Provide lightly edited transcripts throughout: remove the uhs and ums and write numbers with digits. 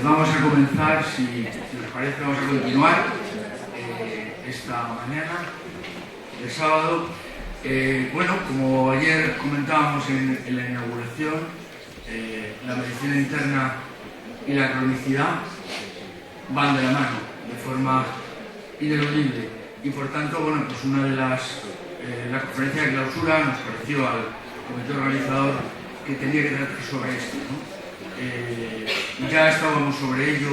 Vamos a comenzar, si les parece, vamos a continuar esta mañana de sábado. Bueno, como ayer comentábamos en la inauguración, la medicina interna y la cronicidad van de la mano de forma ineludible y por tanto, bueno, pues una de la conferencia de clausura nos pareció al comité organizador que tenía que tratar sobre esto, ¿no? Ya estábamos sobre ello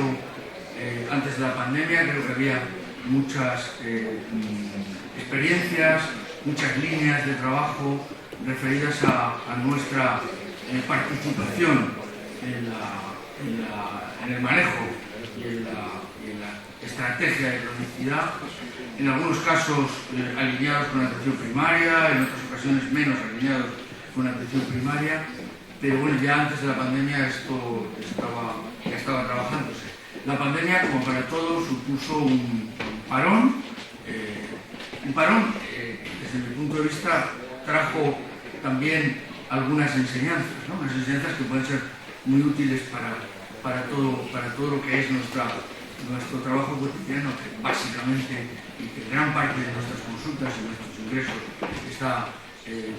antes de la pandemia. Creo que había muchas experiencias, muchas líneas de trabajo referidas a nuestra participación en el manejo y en la estrategia de cronicidad, en algunos casos alineados con la atención primaria, en otras ocasiones menos alineados con la atención primaria. Pero bueno, ya antes de la pandemia esto ya estaba trabajándose. La pandemia, como para todos, supuso un parón. Desde mi punto de vista, trajo también algunas enseñanzas, ¿no? Unas enseñanzas que pueden ser muy útiles para todo lo que es nuestro trabajo cotidiano, que básicamente y que gran parte de nuestras consultas y nuestros ingresos está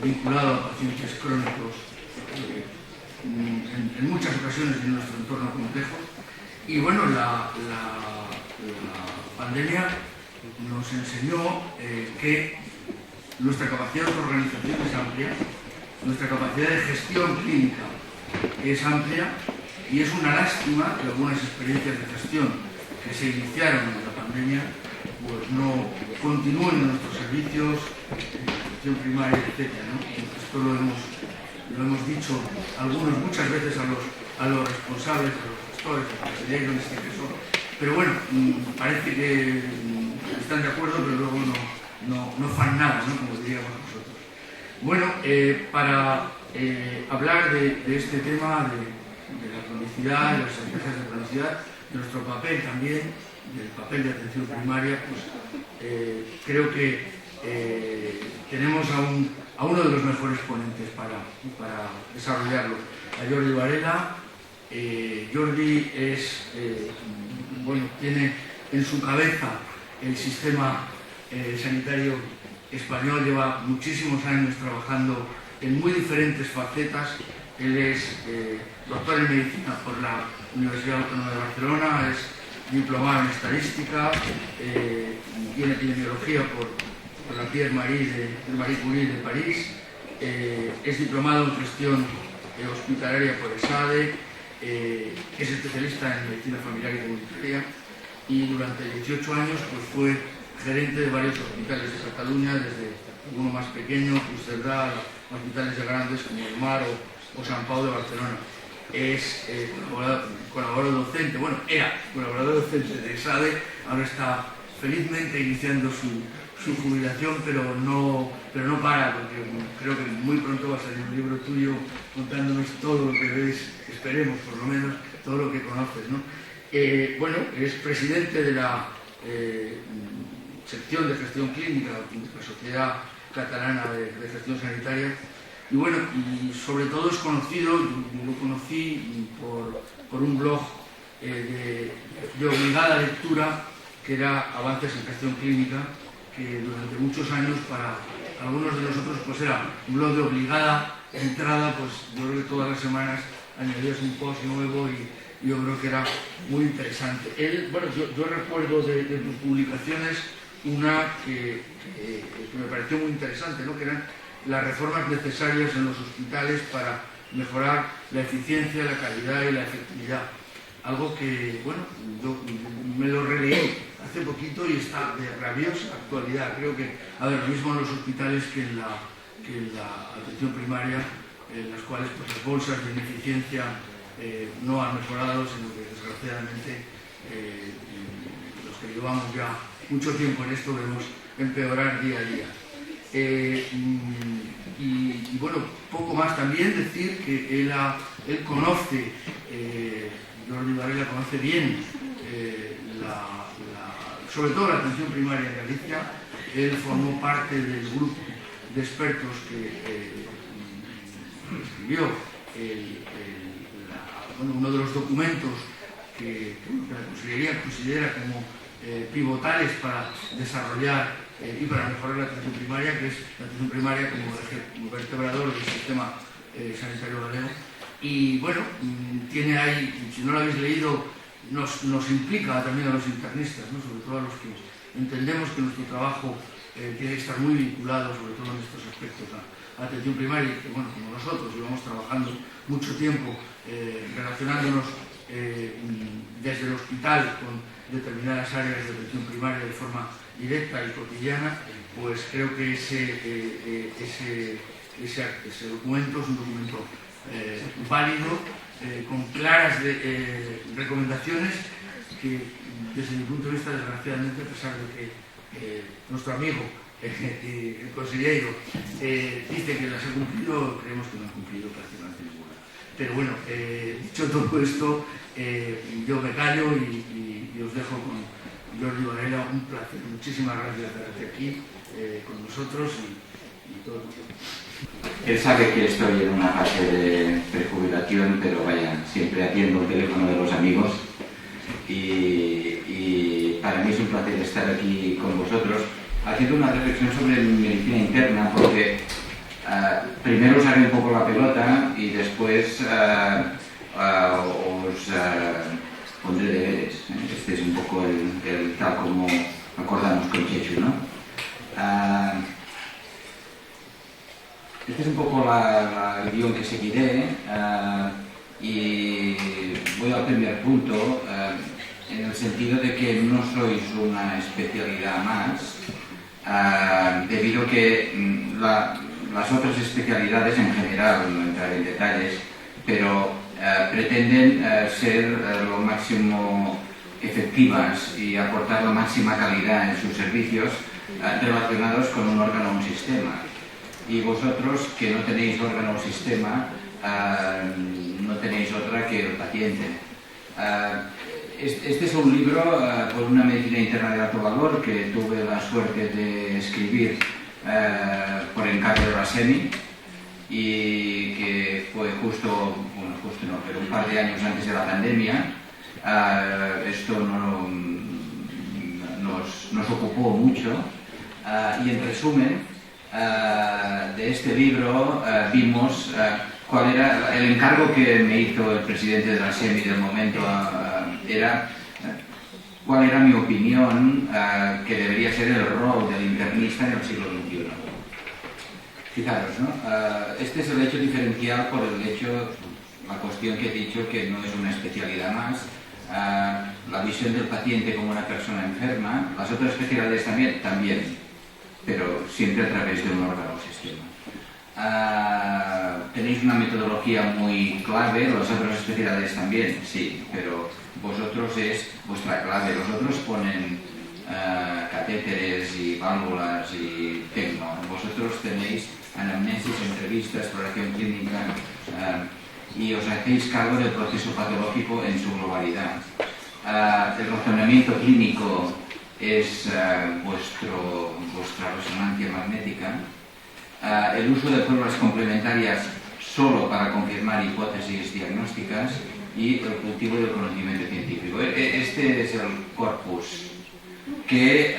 vinculado a pacientes crónicos en muchas ocasiones en nuestro entorno complejo. Y bueno, la pandemia nos enseñó que nuestra capacidad de organización es amplia, nuestra capacidad de gestión clínica es amplia, y es una lástima que algunas experiencias de gestión que se iniciaron en la pandemia pues no continúen en nuestros servicios, atención primaria, etc., ¿no? Esto lo hemos dicho algunos muchas veces a los responsables, a los gestores, al presidente en este caso, pero bueno, parece que están de acuerdo, pero luego no fan nada, ¿no? Como diríamos nosotros. Bueno, para hablar de este tema de la cronicidad, de las estrategias de cronicidad, de nuestro papel también, del papel de atención primaria, pues creo que tenemos a uno de los mejores ponentes para desarrollarlo, a Jordi Varela. Jordi tiene en su cabeza el sistema sanitario español, lleva muchísimos años trabajando en muy diferentes facetas. Él es doctor en medicina por la Universidad Autónoma de Barcelona, es diplomado en estadística y en epidemiología por la Marie Curie de París, es diplomado en gestión hospitalaria por ESADE, es especialista en medicina familiar y comunitaria, y durante 18 años pues, fue gerente de varios hospitales de Cataluña, desde uno más pequeño, Puigcerdà, hospitales de grandes como el Mar o Sant Pau de Barcelona. Es colaborador docente, era colaborador docente de ESADE, ahora está felizmente iniciando su jubilación, pero no para, porque creo que muy pronto va a salir un libro tuyo contándonos todo lo que ves, esperemos por lo menos, todo lo que conoces, ¿no? Es presidente de la sección de gestión clínica de la Sociedad Catalana de Gestión Sanitaria. Y sobre todo es conocido, yo lo conocí por un blog de obligada lectura, que era Avances en Gestión Clínica, que durante muchos años para algunos de nosotros pues era un blog de obligada entrada, pues yo creo que todas las semanas añadías un post nuevo y yo creo que era muy interesante. Yo recuerdo de tus publicaciones una que me pareció muy interesante, ¿no? Que eran las reformas necesarias en los hospitales para mejorar la eficiencia, la calidad y la efectividad. Algo que, yo me lo releí hace poquito y está de rabiosa actualidad. Creo que, lo mismo en los hospitales que en la atención primaria, en las cuales pues, las bolsas de ineficiencia no han mejorado, sino que desgraciadamente los que llevamos ya mucho tiempo en esto vemos empeorar día a día. Poco más también decir que él conoce, Jordi Varela conoce bien sobre todo la atención primaria en Galicia. Él formó parte del grupo de expertos que escribió uno de los documentos la Consellería considera como pivotales para desarrollar y para mejorar la atención primaria, que es la atención primaria como eje vertebrador del sistema sanitario galego. Y bueno, tiene ahí, si no lo habéis leído, nos implica también a los internistas, ¿no? Sobre todo a los que entendemos que nuestro trabajo tiene que estar muy vinculado, sobre todo en estos aspectos, a la atención primaria, y que, bueno, como nosotros llevamos trabajando mucho tiempo relacionándonos desde el hospital con determinadas áreas de atención primaria de forma directa y cotidiana, pues creo que ese documento es un documento válido, con claras recomendaciones que, desde mi punto de vista, desgraciadamente, a pesar de que nuestro amigo, el consejero, dice que las ha cumplido, creemos que no han cumplido prácticamente ninguna. Pero bueno, dicho todo esto, yo me callo y os dejo con Jordi Varela. Un placer, muchísimas gracias por estar aquí con nosotros y todo. Él sabe que estoy en una fase de prejubilación, pero vaya, siempre atiendo el teléfono de los amigos y para mí es un placer estar aquí con vosotros haciendo una reflexión sobre medicina interna, porque primero os haré un poco la pelota y después os pondré deberes. Este es un poco el tal como acordamos con Chechu, ¿no? Este es un poco el guión que seguiré y voy al primer punto en el sentido de que no sois una especialidad más, debido a que las otras especialidades en general, no entraré en detalles, pero pretenden ser lo máximo efectivas y aportar la máxima calidad en sus servicios relacionados con un órgano o un sistema. Y vosotros, que no tenéis órgano o sistema, no tenéis otra que el paciente. Este es un libro por una medicina interna de alto valor que tuve la suerte de escribir por encargo de la SEMI, y que fue justo no, pero un par de años antes de la pandemia. Esto nos ocupó mucho y, en resumen, de este libro vimos cuál era el encargo que me hizo el presidente de la SEMI del momento, era cuál era mi opinión que debería ser el rol del internista en el siglo XXI. Fijaros, ¿no? Este es el hecho diferencial por el hecho, la cuestión que he dicho, que no es una especialidad más, la visión del paciente como una persona enferma. Las otras especialidades también, pero siempre a través de un órgano o sistema. Tenéis una metodología muy clave, las otras especialidades también, sí, pero vosotros es vuestra clave. Los otros ponen catéteres y válvulas y tecno. Vosotros tenéis anamnesis, entrevistas, exploración clínica y os hacéis cargo del proceso patológico en su globalidad. El razonamiento clínico es vuestra resonancia magnética. El uso de pruebas complementarias solo para confirmar hipótesis diagnósticas y el cultivo del conocimiento científico. Este es el corpus que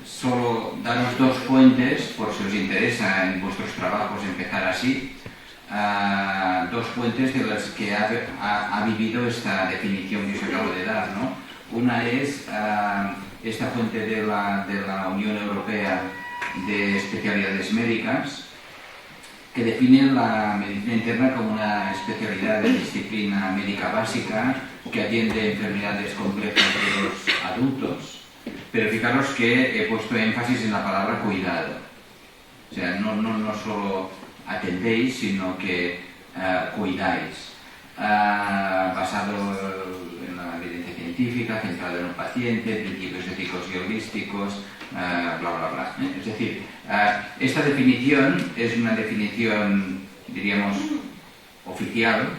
solo daros dos fuentes, por si os interesa en vuestros trabajos empezar así, dos fuentes de las que ha vivido esta definición que os acabo de dar, ¿no? Una es esta fuente de la Unión Europea de Especialidades Médicas, que define la medicina interna como una especialidad de disciplina médica básica que atiende enfermedades complejas de los adultos. Pero fijaros que he puesto énfasis en la palabra cuidado. O sea, no solo atendéis, sino que cuidáis. Basado en la evidencia científica, centrado en un paciente, principios éticos y holísticos, bla, bla, bla. Es decir, esta definición es una definición, diríamos, oficial,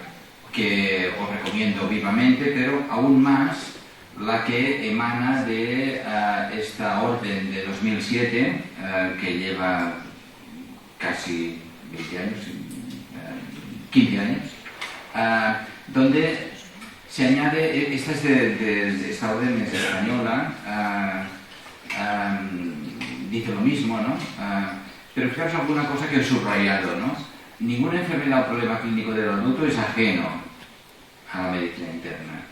que os recomiendo vivamente, pero aún más la que emana de esta orden de 2007, que lleva casi 20 años, 15 años, donde se añade, esta es de esta orden es española, dice lo mismo, ¿no? Pero fijaros alguna cosa que he subrayado, ¿no? Ninguna enfermedad o problema clínico del adulto es ajeno a la medicina interna.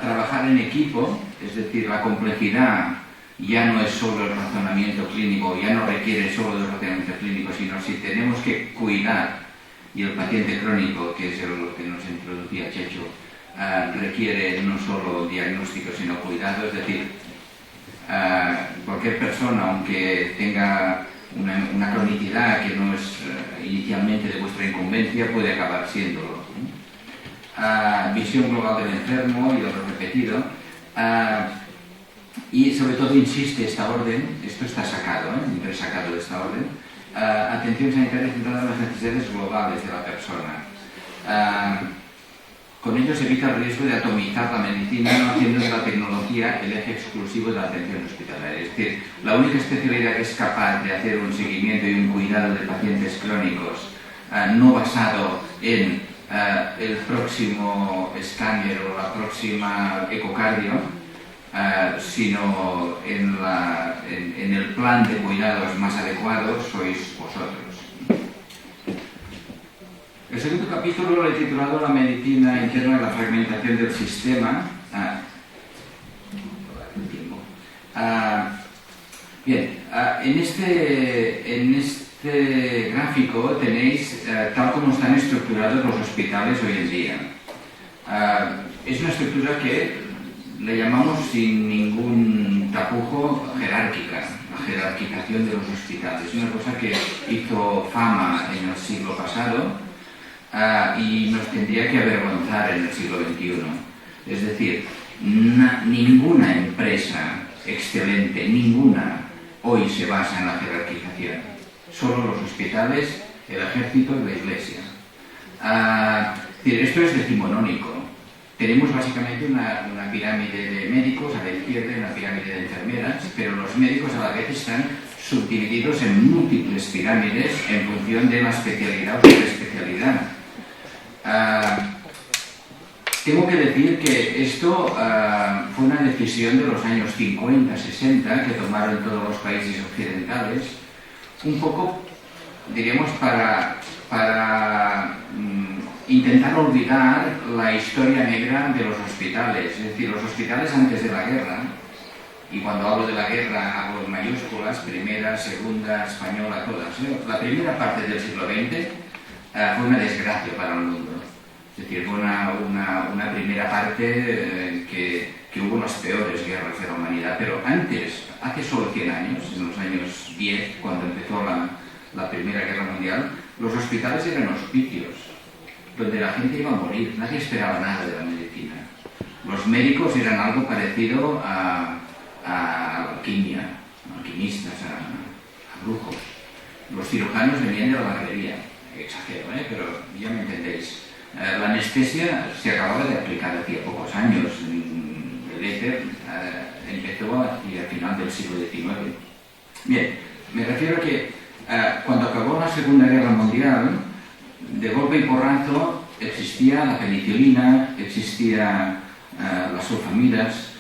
Trabajar en equipo, es decir, la complejidad ya no es solo el razonamiento clínico, ya no requiere solo del razonamiento clínico, sino si tenemos que cuidar, y el paciente crónico, que es lo que nos introducía Checho, requiere no solo diagnóstico, sino cuidado, es decir, cualquier persona, aunque tenga una cronicidad que no es inicialmente de vuestra incumbencia, puede acabar siéndolo. Visión global del enfermo y de lo repetido. Y sobre todo insiste esta orden, esto está sacado, resacado de esta orden, atención sanitaria centrada en las necesidades globales de la persona. Con ello se evita el riesgo de atomizar la medicina, no haciendo de la tecnología el eje exclusivo de la atención hospitalaria. Es decir, la única especialidad que es capaz de hacer un seguimiento y un cuidado de pacientes crónicos, no basado en el próximo escáner o la próxima ecocardio, sino en el plan de cuidados más adecuados, sois vosotros. El segundo capítulo lo he titulado La medicina interna y la fragmentación del sistema. Bien, en este gráfico tenéis tal como están estructurados los hospitales hoy en día. Es una estructura que le llamamos sin ningún tapujo jerárquica, la jerarquización de los hospitales. Es una cosa que hizo fama en el siglo pasado. Y nos tendría que avergonzar en el siglo XXI. Es decir, ninguna empresa excelente, ninguna, hoy se basa en la jerarquización. Solo los hospitales, el ejército y la iglesia. Esto es decimonónico. Tenemos básicamente una pirámide de médicos a la izquierda y una pirámide de enfermeras, pero los médicos a la vez están subdivididos en múltiples pirámides en función de la especialidad o subespecialidad. Tengo que decir que esto fue una decisión de los años 50, 60 que tomaron todos los países occidentales, un poco, diríamos, para intentar olvidar la historia negra de los hospitales. Es decir, los hospitales antes de la guerra, y cuando hablo de la guerra hablo en mayúsculas, primera, segunda, española, todas. La primera parte del siglo XX fue una desgracia para el mundo. Es decir, fue una primera parte que hubo las peores guerras de la humanidad. Pero antes, hace solo 100 años, en los años 10, cuando empezó la Primera Guerra Mundial, los hospitales eran hospicios, donde la gente iba a morir. Nadie esperaba nada de la medicina. Los médicos eran algo parecido a alquimia, a alquimistas, a brujos. Los cirujanos venían de la barbería. Exagero, pero ya me entendéis. La anestesia se acababa de aplicar hacía pocos años. El éter empezó hacia el final del siglo XIX. Bien, me refiero a que cuando acabó la Segunda Guerra Mundial, de golpe y porrazo existía la penicilina, existían las sulfamidas,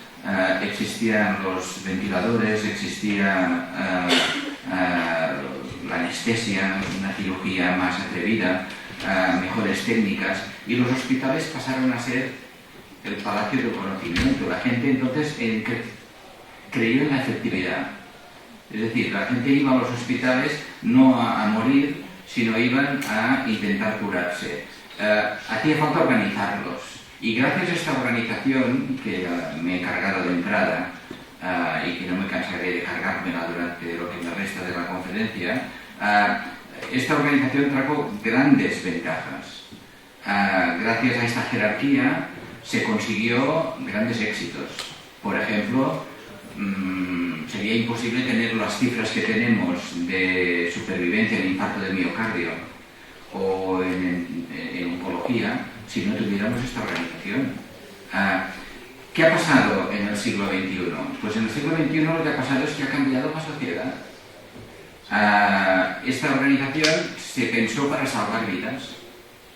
existían los ventiladores, existía la anestesia, una cirugía más atrevida, mejores técnicas, y los hospitales pasaron a ser el palacio del conocimiento. La gente entonces creyó en la efectividad. Es decir, la gente iba a los hospitales no a morir, sino iban a intentar curarse. Hacía falta organizarlos. Y gracias a esta organización, que me he cargado de entrada, y que no me cansaré de cargármela durante lo que me resta de la conferencia, esta organización trajo grandes ventajas. Gracias a esta jerarquía se consiguió grandes éxitos. Por ejemplo, sería imposible tener las cifras que tenemos de supervivencia en infarto de miocardio o en oncología si no tuviéramos esta organización. ¿Qué ha pasado en el siglo XXI? Pues en el siglo XXI lo que ha pasado es que ha cambiado la sociedad. Esta organización se pensó para salvar vidas,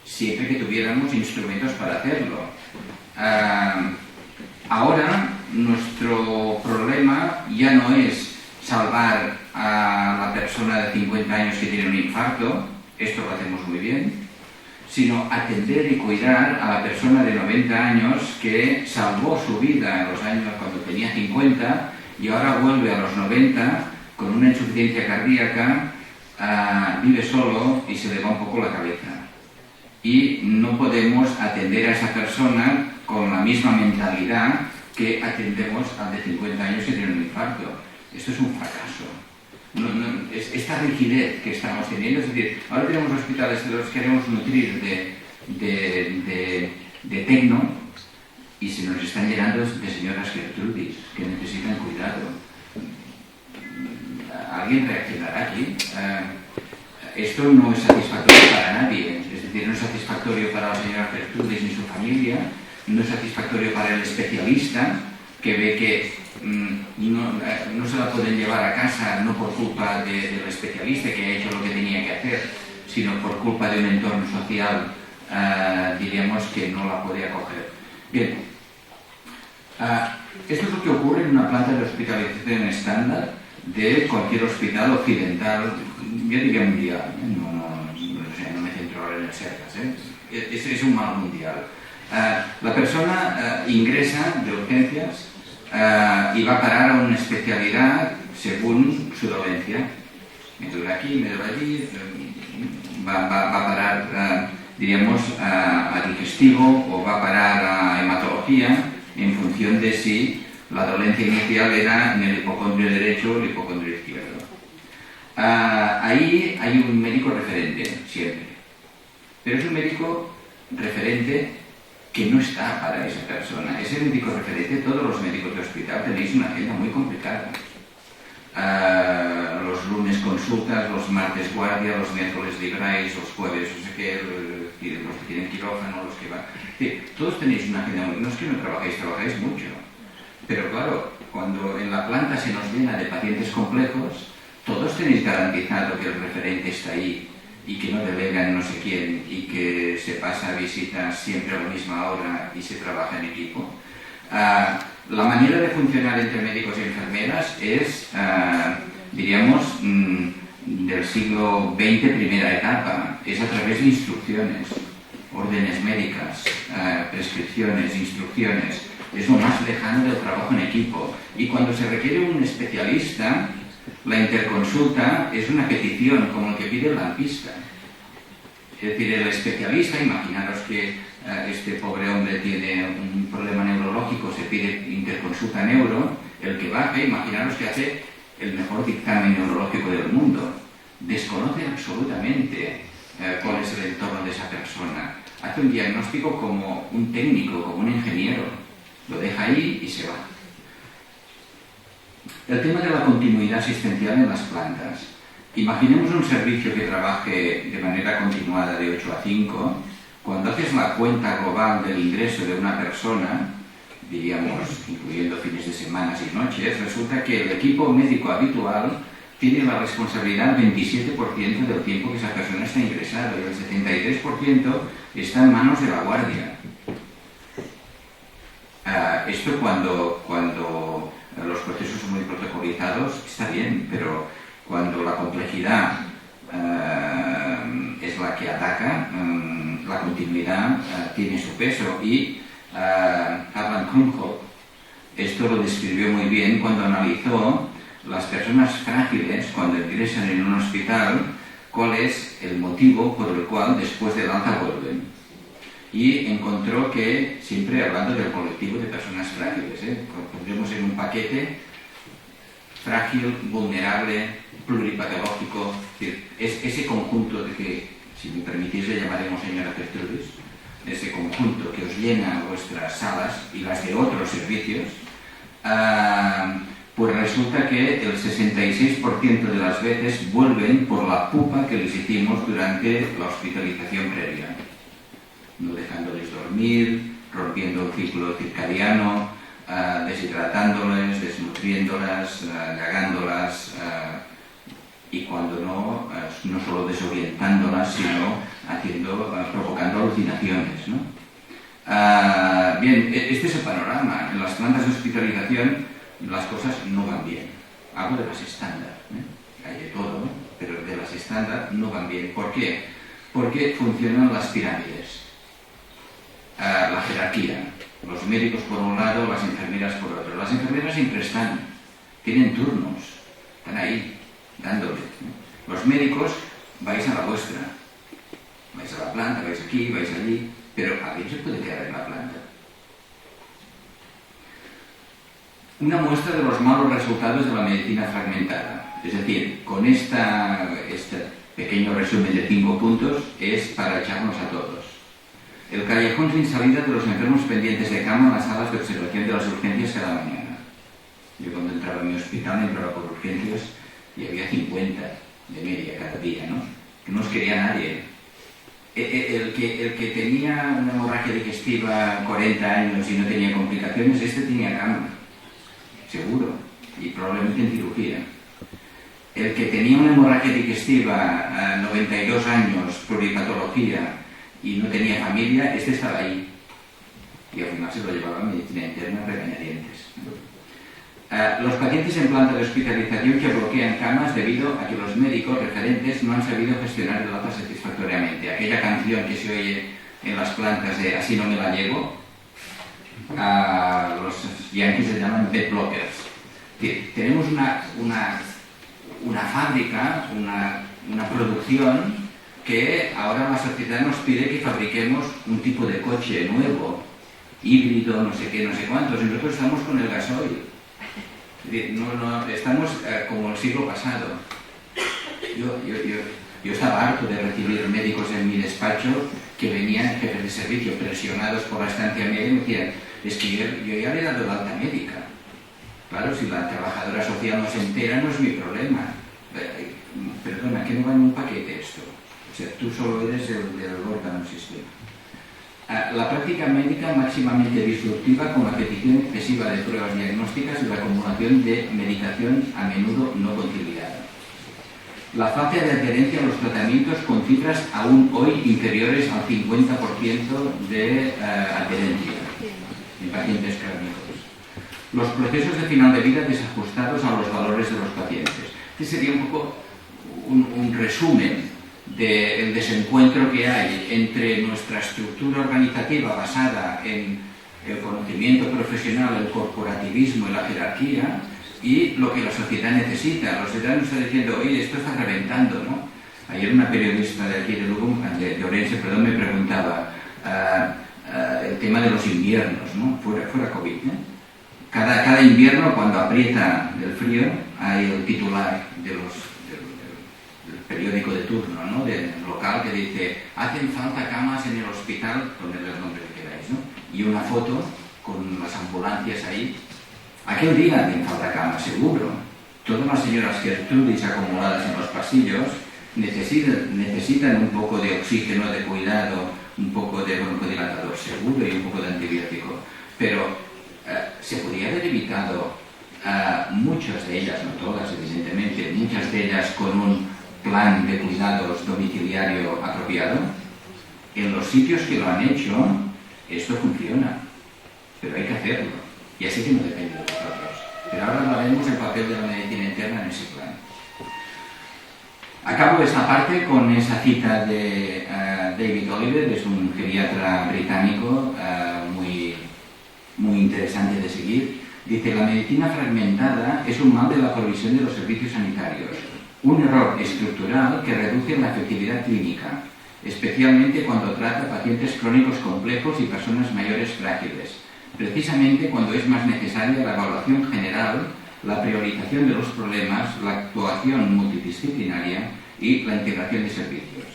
siempre que tuviéramos instrumentos para hacerlo. Ahora nuestro problema ya no es salvar a la persona de 50 años que tiene un infarto, esto lo hacemos muy bien, sino atender y cuidar a la persona de 90 años que salvó su vida en los años cuando tenía 50 y ahora vuelve a los 90 con una insuficiencia cardíaca, vive solo y se le va un poco la cabeza. Y no podemos atender a esa persona con la misma mentalidad que atendemos al de 50 años que tiene un infarto. Esto es un fracaso. Esta rigidez que estamos teniendo, es decir, ahora tenemos hospitales que los queremos nutrir de tecno y se nos están llenando de señoras Gertrudis que necesitan cuidado. ¿Alguien reaccionará aquí? Esto no es satisfactorio para nadie, es decir, no es satisfactorio para la señora Gertrudis ni su familia, no es satisfactorio para el especialista que ve que no se la pueden llevar a casa no por culpa del especialista que ha hecho lo que tenía que hacer, sino por culpa de un entorno social, diríamos, que no la puede acoger. Bien, esto es lo que ocurre en una planta de hospitalización estándar de cualquier hospital occidental, yo diría mundial, no me centro ahora en el SERCAS, es un mal mundial. La persona ingresa de urgencias y va a parar a una especialidad según su dolencia. Me duele aquí, me duele allí, va a parar, diríamos, a digestivo o va a parar a hematología en función de si la dolencia inicial era en el hipocondrio derecho o el hipocondrio izquierdo. Ahí hay un médico referente, siempre. Pero es un médico referente que no está para esa persona. Ese médico referente, todos los médicos de hospital tenéis una agenda muy complicada. Los lunes consultas, los martes guardia, los miércoles libráis, los jueves, no sé qué, los que tienen quirófano, los que van... Sí, todos tenéis una agenda muy... No es que no trabajáis mucho. Pero claro, cuando en la planta se nos llena de pacientes complejos, todos tenéis garantizado que el referente está ahí y que no delegan no sé quién y que se pasa visitas siempre a la misma hora y se trabaja en equipo. La manera de funcionar entre médicos y enfermeras es, diríamos, del siglo XX, primera etapa. Es a través de instrucciones, órdenes médicas, prescripciones, instrucciones. Es lo más lejano del trabajo en equipo. Y cuando se requiere un especialista, la interconsulta es una petición, como el que pide el lampista. Es decir, el especialista, imaginaros que este pobre hombre tiene un problema neurológico, se pide interconsulta neuro, el que baja, imaginaros que hace el mejor dictamen neurológico del mundo. Desconoce absolutamente cuál es el entorno de esa persona. Hace un diagnóstico como un técnico, como un ingeniero. Lo deja ahí y se va. El tema de la continuidad asistencial en las plantas. Imaginemos un servicio que trabaje de manera continuada de 8 a 5. Cuando haces la cuenta global del ingreso de una persona, diríamos, incluyendo fines de semana y noches, resulta que el equipo médico habitual tiene la responsabilidad del 27% del tiempo que esa persona está ingresada y el 73% está en manos de la guardia. Esto cuando los procesos son muy protocolizados está bien, pero cuando la complejidad es la que ataca, la continuidad tiene su peso. Y Harlan Krumholtz esto lo describió muy bien cuando analizó las personas frágiles cuando ingresan en un hospital, cuál es el motivo por el cual después del alta vuelven. Y encontró que, siempre hablando del colectivo de personas frágiles, pondremos en un paquete frágil, vulnerable, pluripatológico, es ese conjunto de que, si me permitís, le llamaremos señora Gertrudis, ese conjunto que os llena vuestras salas y las de otros servicios, pues resulta que el 66% de las veces vuelven por la pupa que les hicimos durante la hospitalización previa. No dejándoles dormir, rompiendo el ciclo circadiano, deshidratándoles, desnutriéndolas, gagándolas y cuando no, no solo desorientándolas, sino provocando alucinaciones, ¿no? Bien, este es el panorama. En las plantas de hospitalización las cosas no van bien. Hablo de las estándar, hay de todo, pero de las estándar no van bien. ¿Por qué? Porque funcionan las pirámides, la jerarquía. Los médicos por un lado, las enfermeras por otro. Las enfermeras siempre están, tienen turnos, están ahí, dándole. Los médicos vais a la vuestra, vais a la planta, vais aquí, vais allí, pero alguien se puede quedar en la planta. Una muestra de los malos resultados de la medicina fragmentada. Es decir, con este pequeño resumen de 5 puntos es para echarnos a todos. El callejón sin salida de los enfermos pendientes de cama en las salas de observación de las urgencias cada mañana. Yo cuando entraba en mi hospital entraba por urgencias y había 50 de media cada día, ¿no? Que no os quería nadie. El que tenía una hemorragia digestiva 40 años y no tenía complicaciones, este tenía cama, seguro, y probablemente en cirugía. El que tenía una hemorragia digestiva a 92 años, pluripatología, y no tenía familia, este estaba ahí. Y al final se lo llevaba a medicina interna a regañadientes. Los pacientes en planta de hospitalización que bloquean camas debido a que los médicos referentes no han sabido gestionar el alta satisfactoriamente. Aquella canción que se oye en las plantas de "Así no me la llevo", los yanquis se llaman bed blockers. Tenemos una fábrica, una producción que ahora la sociedad nos pide que fabriquemos un tipo de coche nuevo, híbrido, no sé qué, no sé cuántos, y nosotros estamos con el gasoil. No, estamos como el siglo pasado. Yo estaba harto de recibir médicos en mi despacho que venían, jefes de servicio, presionados por la estancia media y me decían: es que yo ya le he dado la alta médica. Claro, si la trabajadora social no se entera, no es mi problema. Perdona, ¿que no va en un paquete esto? O sea, tú solo eres el órgano sistema. La práctica médica máximamente disruptiva con la petición excesiva de pruebas diagnósticas y la acumulación de medicación a menudo no conciliada. La falta de adherencia a los tratamientos con cifras aún hoy inferiores al 50% de adherencia en pacientes crónicos. Los procesos de final de vida desajustados a los valores de los pacientes. Este sería un poco un resumen del desencuentro que hay entre nuestra estructura organizativa basada en el conocimiento profesional, el corporativismo y la jerarquía, y lo que la sociedad necesita. La sociedad nos está diciendo: oye, esto está reventando, ¿no? Ayer una periodista de aquí de Lugo, de Orense, perdón, me preguntaba el tema de los inviernos, ¿no? Fuera COVID, ¿eh? Cada invierno, cuando aprieta el frío, hay el titular del periódico de turno, ¿no?, del local, que dice: hacen falta camas en el hospital, ponedle el nombre que queráis, ¿no? Y una foto con las ambulancias ahí. Aquel día hacen falta camas, seguro. Todas las señoras Gertrudis acumuladas en los pasillos necesitan un poco de oxígeno, de cuidado, un poco de broncodilatador, seguro, y un poco de antibiótico. Pero se podría haber evitado muchas de ellas, no todas evidentemente, muchas de ellas con un plan de cuidados domiciliario apropiado. En los sitios que lo han hecho, esto funciona, pero hay que hacerlo, y así que no depende de nosotros. Pero ahora hablaremos del papel de la medicina interna en ese plan. Acabo esta parte con esa cita de David Oliver, que es un geriatra británico muy interesante de seguir. Dice: la medicina fragmentada es un mal de la provisión de los servicios sanitarios, un error estructural que reduce la efectividad clínica, especialmente cuando trata pacientes crónicos complejos y personas mayores frágiles, precisamente cuando es más necesaria la evaluación general, la priorización de los problemas, la actuación multidisciplinaria y la integración de servicios.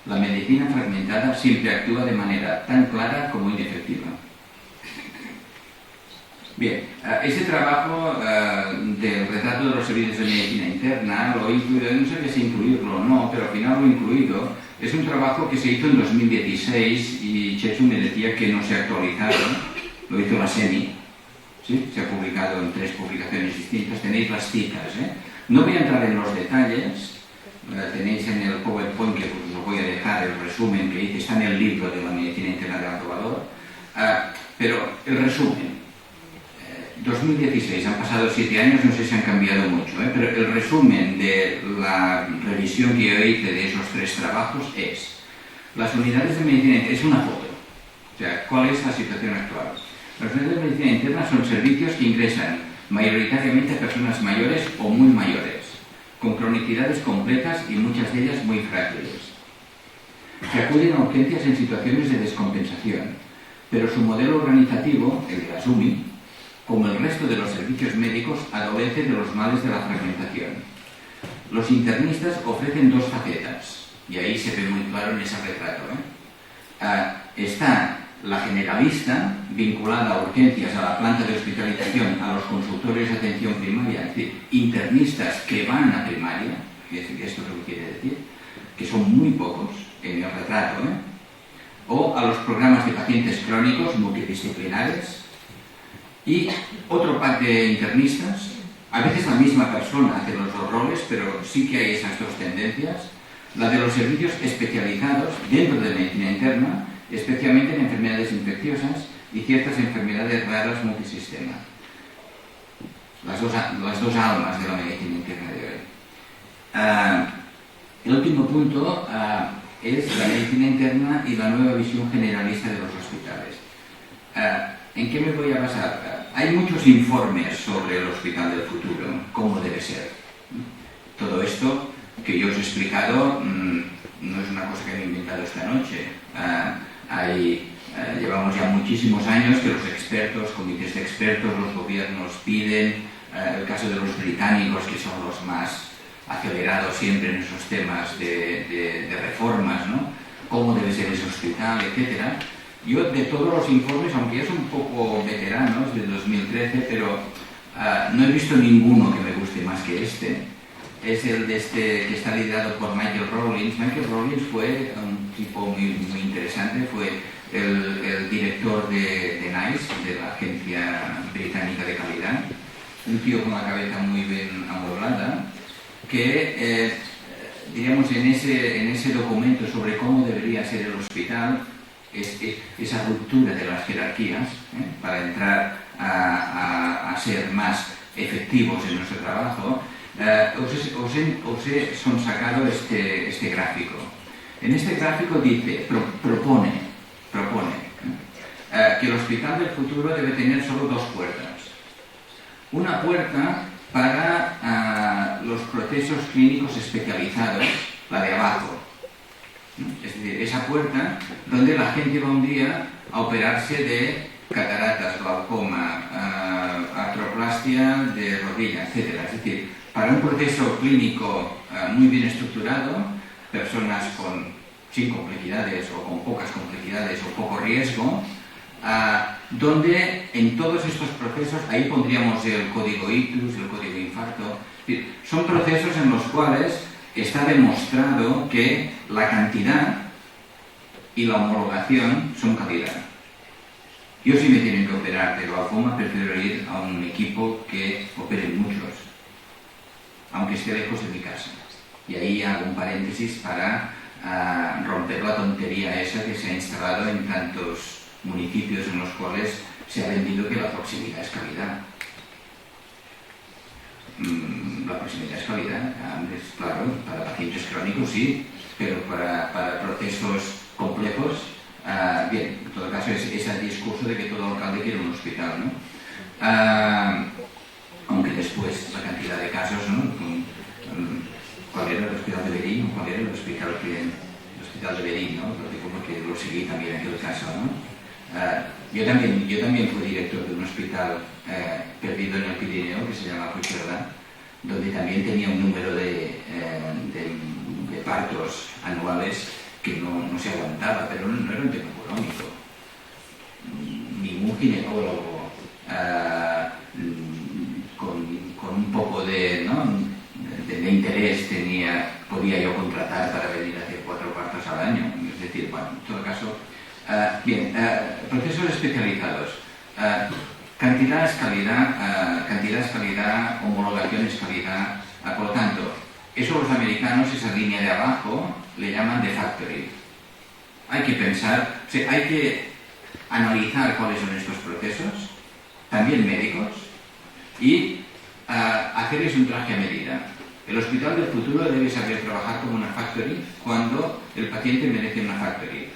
La medicina fragmentada siempre actúa de manera tan clara como inefectiva. Bien, este trabajo del retrato de los servicios de medicina interna lo he incluido, no sabía si incluirlo o no, pero al final lo he incluido. Es un trabajo que se hizo en 2016 y Chechu me decía que no se ha actualizado. Lo hizo la SEMI, ¿sí? Se ha publicado en 3 publicaciones distintas, tenéis las citas, ¿eh? No voy a entrar en los detalles, tenéis en el PowerPoint, que os lo voy a dejar, el resumen que hice, está en el libro de la medicina interna de alto valor. Pero el resumen, 2016, han pasado 7 años, no sé si han cambiado mucho, pero el resumen de la revisión que yo hice de esos 3 trabajos es: las unidades de medicina interna, es una foto, o sea, ¿cuál es la situación actual? Las unidades de medicina interna son servicios que ingresan mayoritariamente a personas mayores o muy mayores, con cronicidades complejas y muchas de ellas muy frágiles, que acuden a urgencias en situaciones de descompensación, pero su modelo organizativo, el de la SUMI, como el resto de los servicios médicos, adolece de los males de la fragmentación. Los internistas ofrecen 2 facetas, y ahí se ve muy claro en ese retrato. Está la generalista, vinculada a urgencias, a la planta de hospitalización, a los consultorios de atención primaria, es decir, internistas que van a primaria, que esto es lo que quiere decir, que son muy pocos en el retrato, o a los programas de pacientes crónicos multidisciplinares, y otro pack de internistas, a veces la misma persona hace los 2 roles, pero sí que hay esas 2 tendencias: la de los servicios especializados dentro de medicina interna, especialmente en enfermedades infecciosas y ciertas enfermedades raras multisistema. Las dos almas de la medicina interna de hoy. El último punto es la medicina interna y la nueva visión generalista de los hospitales. ¿En qué me voy a basar? Hay muchos informes sobre el hospital del futuro, cómo debe ser. Todo esto que yo os he explicado no es una cosa que he inventado esta noche. Llevamos ya muchísimos años que los expertos, comités de expertos, los gobiernos piden, el caso de los británicos, que son los más acelerados siempre en esos temas de reformas, ¿no? Cómo debe ser ese hospital, etcétera. Yo, de todos los informes, aunque ya son un poco veteranos, de 2013, pero no he visto ninguno que me guste más que este. Es el de este que está liderado por Michael Rawlins. Michael Rawlins fue un tipo muy interesante, fue el director de NICE, de la Agencia Británica de Calidad, un tío con la cabeza muy bien amueblada, que, diríamos, en ese documento sobre cómo debería ser el hospital, esa ruptura de las jerarquías, para entrar a ser más efectivos en nuestro trabajo, os he sacado este gráfico. En este gráfico dice, propone que el hospital del futuro debe tener solo 2 puertas. Una puerta para los procesos clínicos especializados, la de abajo. Es decir, esa puerta donde la gente va un día a operarse de cataratas, glaucoma, artroplastia de rodilla, etc. Es decir, para un proceso clínico muy bien estructurado, personas sin complejidades o con pocas complejidades o poco riesgo, donde en todos estos procesos, ahí pondríamos el código ictus, el código infarto, es decir, son procesos en los cuales está demostrado que la cantidad y la homologación son calidad. Yo, si me tienen que operar de glaucoma, prefiero ir a un equipo que opere muchos, aunque esté lejos de mi casa. Y ahí hago un paréntesis para romper la tontería esa que se ha instalado en tantos municipios en los cuales se ha vendido que la proximidad es calidad. La proximidad es calidad, claro, para pacientes crónicos sí, pero para procesos complejos, bien, en todo caso es ese discurso de que todo alcalde quiere un hospital, ¿no? Aunque después la cantidad de casos, ¿no? ¿Cuál era el hospital de Berín? ¿Cuál era el hospital de Berín, ¿no? Porque lo seguí también en aquel caso, ¿no? Yo también fui director de un hospital perdido en el Pirineo que se llama Puigcerdá, donde también tenía un número de partos anuales que no se aguantaba, pero no era un tema económico. Ningún ginecólogo con un poco de interés podía yo contratar para venir a hacer 4 partos al año. Es decir, bueno, en todo caso, bien, procesos especializados. Cantidad es calidad, homologación es calidad. Por lo tanto, eso los americanos, esa línea de abajo, le llaman the factory. Hay que pensar, o sea, hay que analizar cuáles son estos procesos, también médicos, y hacerles un traje a medida. El hospital del futuro debe saber trabajar como una factory cuando el paciente merece una factory.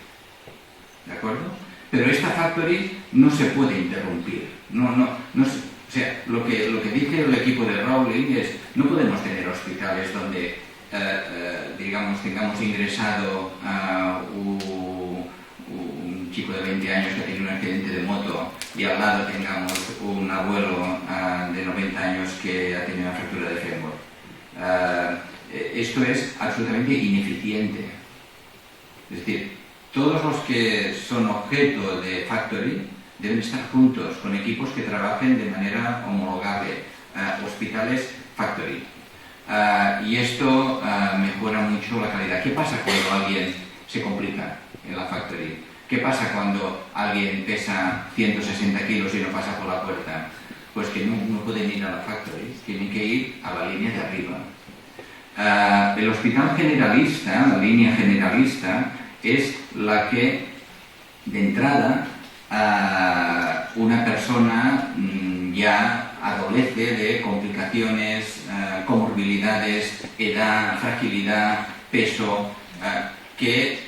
¿De acuerdo? Pero esta factory no se puede interrumpir. O sea, lo que dice el equipo de Rowling es: no podemos tener hospitales donde, digamos, tengamos ingresado un chico de 20 años que ha tenido un accidente de moto y al lado tengamos un abuelo de 90 años que ha tenido una fractura de fémur. Esto es absolutamente ineficiente. Es decir, todos los que son objeto de factory deben estar juntos con equipos que trabajen de manera homologable, hospitales factory. Y esto mejora mucho la calidad. ¿Qué pasa cuando alguien se complica en la factory? ¿Qué pasa cuando alguien pesa 160 kilos y no pasa por la puerta? Pues que no pueden ir a la factory, tienen que ir a la línea de arriba. El hospital generalista, la línea generalista, es la que, de entrada, una persona ya adolece de complicaciones, comorbilidades, edad, fragilidad, peso, que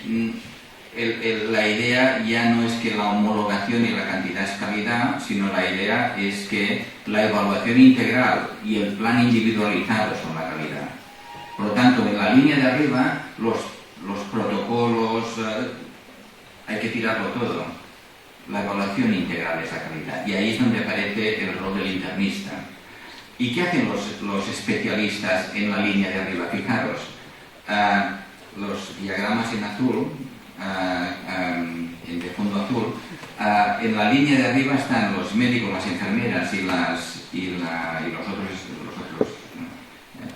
la idea ya no es que la homologación y la cantidad es calidad, sino la idea es que la evaluación integral y el plan individualizado son la calidad. Por lo tanto, en la línea de arriba, los protocolos, hay que tirarlo todo. La evaluación integral es la calidad. Y ahí es donde aparece el rol del internista. ¿Y qué hacen los especialistas en la línea de arriba? Fijaros, los diagramas en azul, de fondo azul, en la línea de arriba están los médicos, las enfermeras y los otros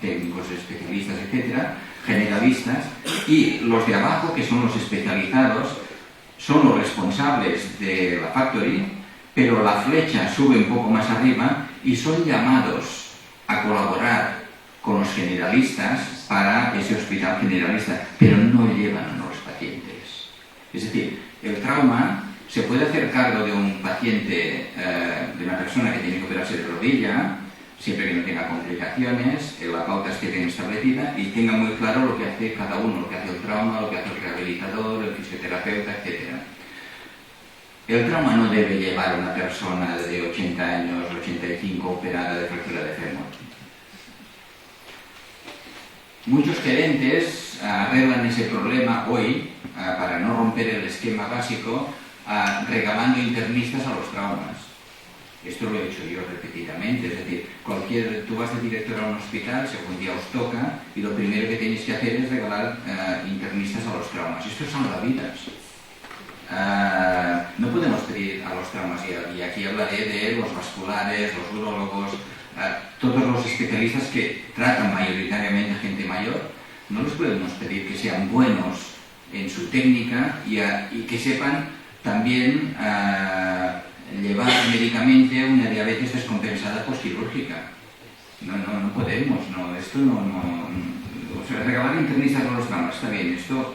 técnicos, especialistas, etcétera, generalistas, y los de abajo, que son los especializados, son los responsables de la factory, pero la flecha sube un poco más arriba y son llamados a colaborar con los generalistas para ese hospital generalista, pero no llevan a los pacientes. Es decir, el trauma se puede hacer cargo de un paciente, de una persona que tiene que operarse de rodilla, siempre que no tenga complicaciones, la pauta esté bien establecida y tenga muy claro lo que hace cada uno, lo que hace el trauma, lo que hace el rehabilitador, el fisioterapeuta, etc. El trauma no debe llevar a una persona de 80 años, 85, operada de fractura de fémur. Muchos gerentes arreglan ese problema hoy, para no romper el esquema básico, regalando internistas a los traumas. Esto lo he hecho yo repetidamente, es decir, tú vas de director a un hospital, según día os toca, y lo primero que tenéis que hacer es regalar internistas a los traumas. Esto salva vidas. No podemos pedir a los traumas, y aquí hablaré de los vasculares, los urólogos, todos los especialistas que tratan mayoritariamente a gente mayor, no les podemos pedir que sean buenos en su técnica y que sepan también llevar médicamente una diabetes descompensada postquirúrgica. No podemos, o sea, regalar internistas a los traumas, está bien, esto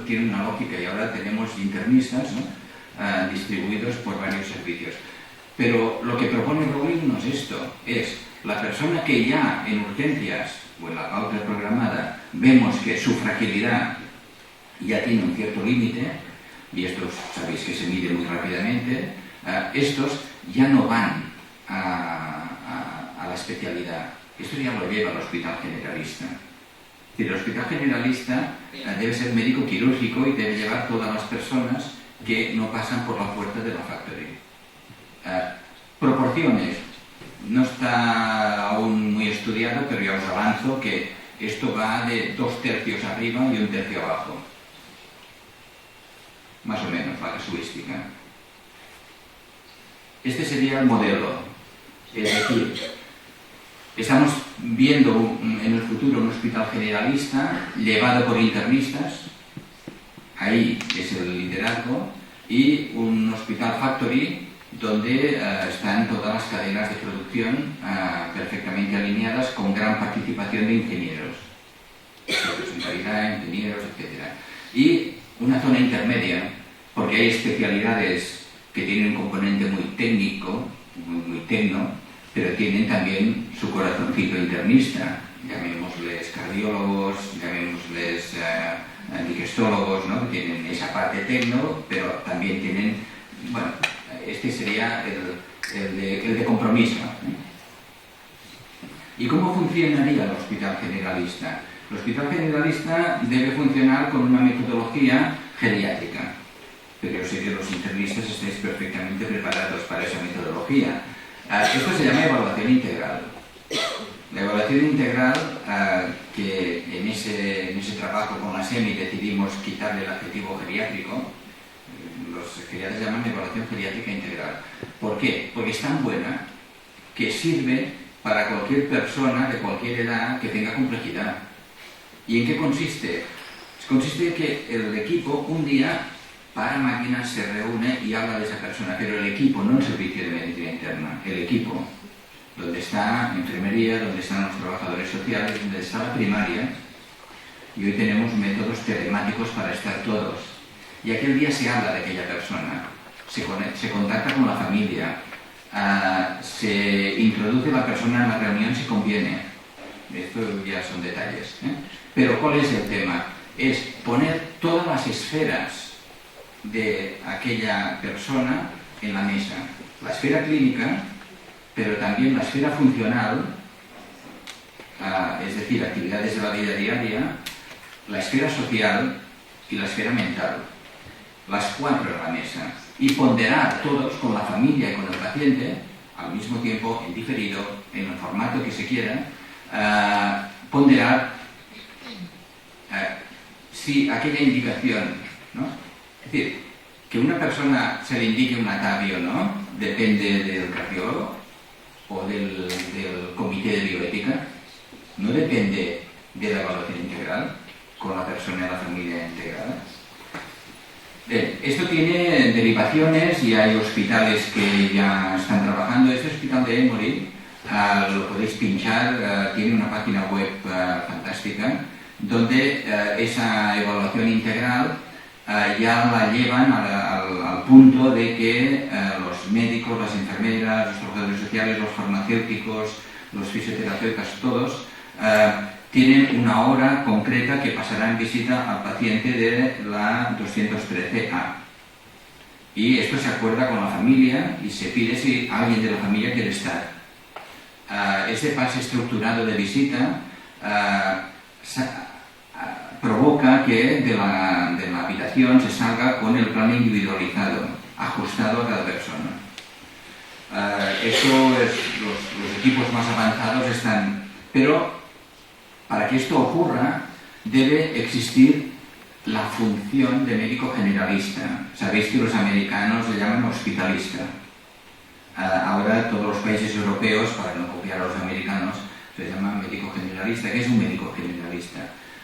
tiene una lógica y ahora tenemos internistas, ¿no? Distribuidos por varios servicios. Pero lo que propone Rowling no es esto, es la persona que ya en urgencias o en la pauta programada vemos que su fragilidad ya tiene un cierto límite, y estos sabéis que se mide muy rápidamente, estos ya no van a la especialidad, esto ya lo lleva al hospital generalista. Es decir, el hospital generalista debe ser médico quirúrgico y debe llevar todas las personas que no pasan por la puerta de la factory. Proporciones, no está aún muy estudiado, pero ya os avanzo que esto va de 2/3 arriba y 1/3 abajo. Más o menos, la casuística. Este sería el modelo. Es decir, estamos viendo en el futuro un hospital generalista llevado por internistas, ahí es el liderazgo, y un hospital factory donde están todas las cadenas de producción perfectamente alineadas con gran participación de ingenieros, ingenieros, etc. Y una zona intermedia, porque hay especialidades que tienen un componente muy técnico, muy tecno, pero tienen también su corazoncito internista, llamémosles cardiólogos, llamémosles digestólogos, ¿no? Que tienen esa parte tecno, pero también tienen, bueno, este sería el de compromiso. ¿Y cómo funcionaría el hospital generalista? El hospital generalista debe funcionar con una metodología geriátrica, pero yo sé que los internistas estáis perfectamente preparados para esa metodología. Esto se llama evaluación integral. La evaluación integral, que en ese trabajo con la SEMI decidimos quitarle el adjetivo geriátrico, los geriatras llaman evaluación geriátrica integral. ¿Por qué? Porque es tan buena que sirve para cualquier persona de cualquier edad que tenga complejidad. ¿Y en qué consiste? Consiste en que el equipo un día para máquinas se reúne y habla de esa persona, pero el equipo, no el servicio de medicina interna, el equipo, donde está enfermería, donde están los trabajadores sociales, donde está la primaria, y hoy tenemos métodos telemáticos para estar todos. Y aquel día se habla de aquella persona, se contacta con la familia, se introduce la persona en la reunión si conviene. Esto ya son detalles, ¿eh? Pero ¿cuál es el tema? Es poner todas las esferas de aquella persona en la mesa. La esfera clínica, pero también la esfera funcional, es decir, actividades de la vida diaria, la esfera social y la esfera mental. Las cuatro en la mesa. Y ponderar todos con la familia y con el paciente, al mismo tiempo, en diferido, en el formato que se quiera, ponderar si aquella indicación, ¿no? Es decir, que una persona se le indique un atavio, ¿no? Depende del cardiólogo o del comité de bioética, no depende de la evaluación integral con la persona y la familia integrada. Esto tiene derivaciones y hay hospitales que ya están trabajando. Este hospital de Emory, lo podéis pinchar, tiene una página web fantástica donde esa evaluación integral ya la llevan al punto de que los médicos, las enfermeras, los trabajadores sociales, los farmacéuticos, los fisioterapeutas, todos tienen una hora concreta que pasará en visita al paciente de la 213A. Y esto se acuerda con la familia y se pide si alguien de la familia quiere estar. Ese pase estructurado de visita provoca que de la habitación se salga con el plan individualizado, ajustado a cada persona. Esto es, los equipos más avanzados están, pero para que esto ocurra debe existir la función de médico generalista. Sabéis que los americanos le llaman hospitalista. Ahora todos los países europeos, para no copiar a los americanos, se llaman médico generalista. ¿Qué es un médico generalista?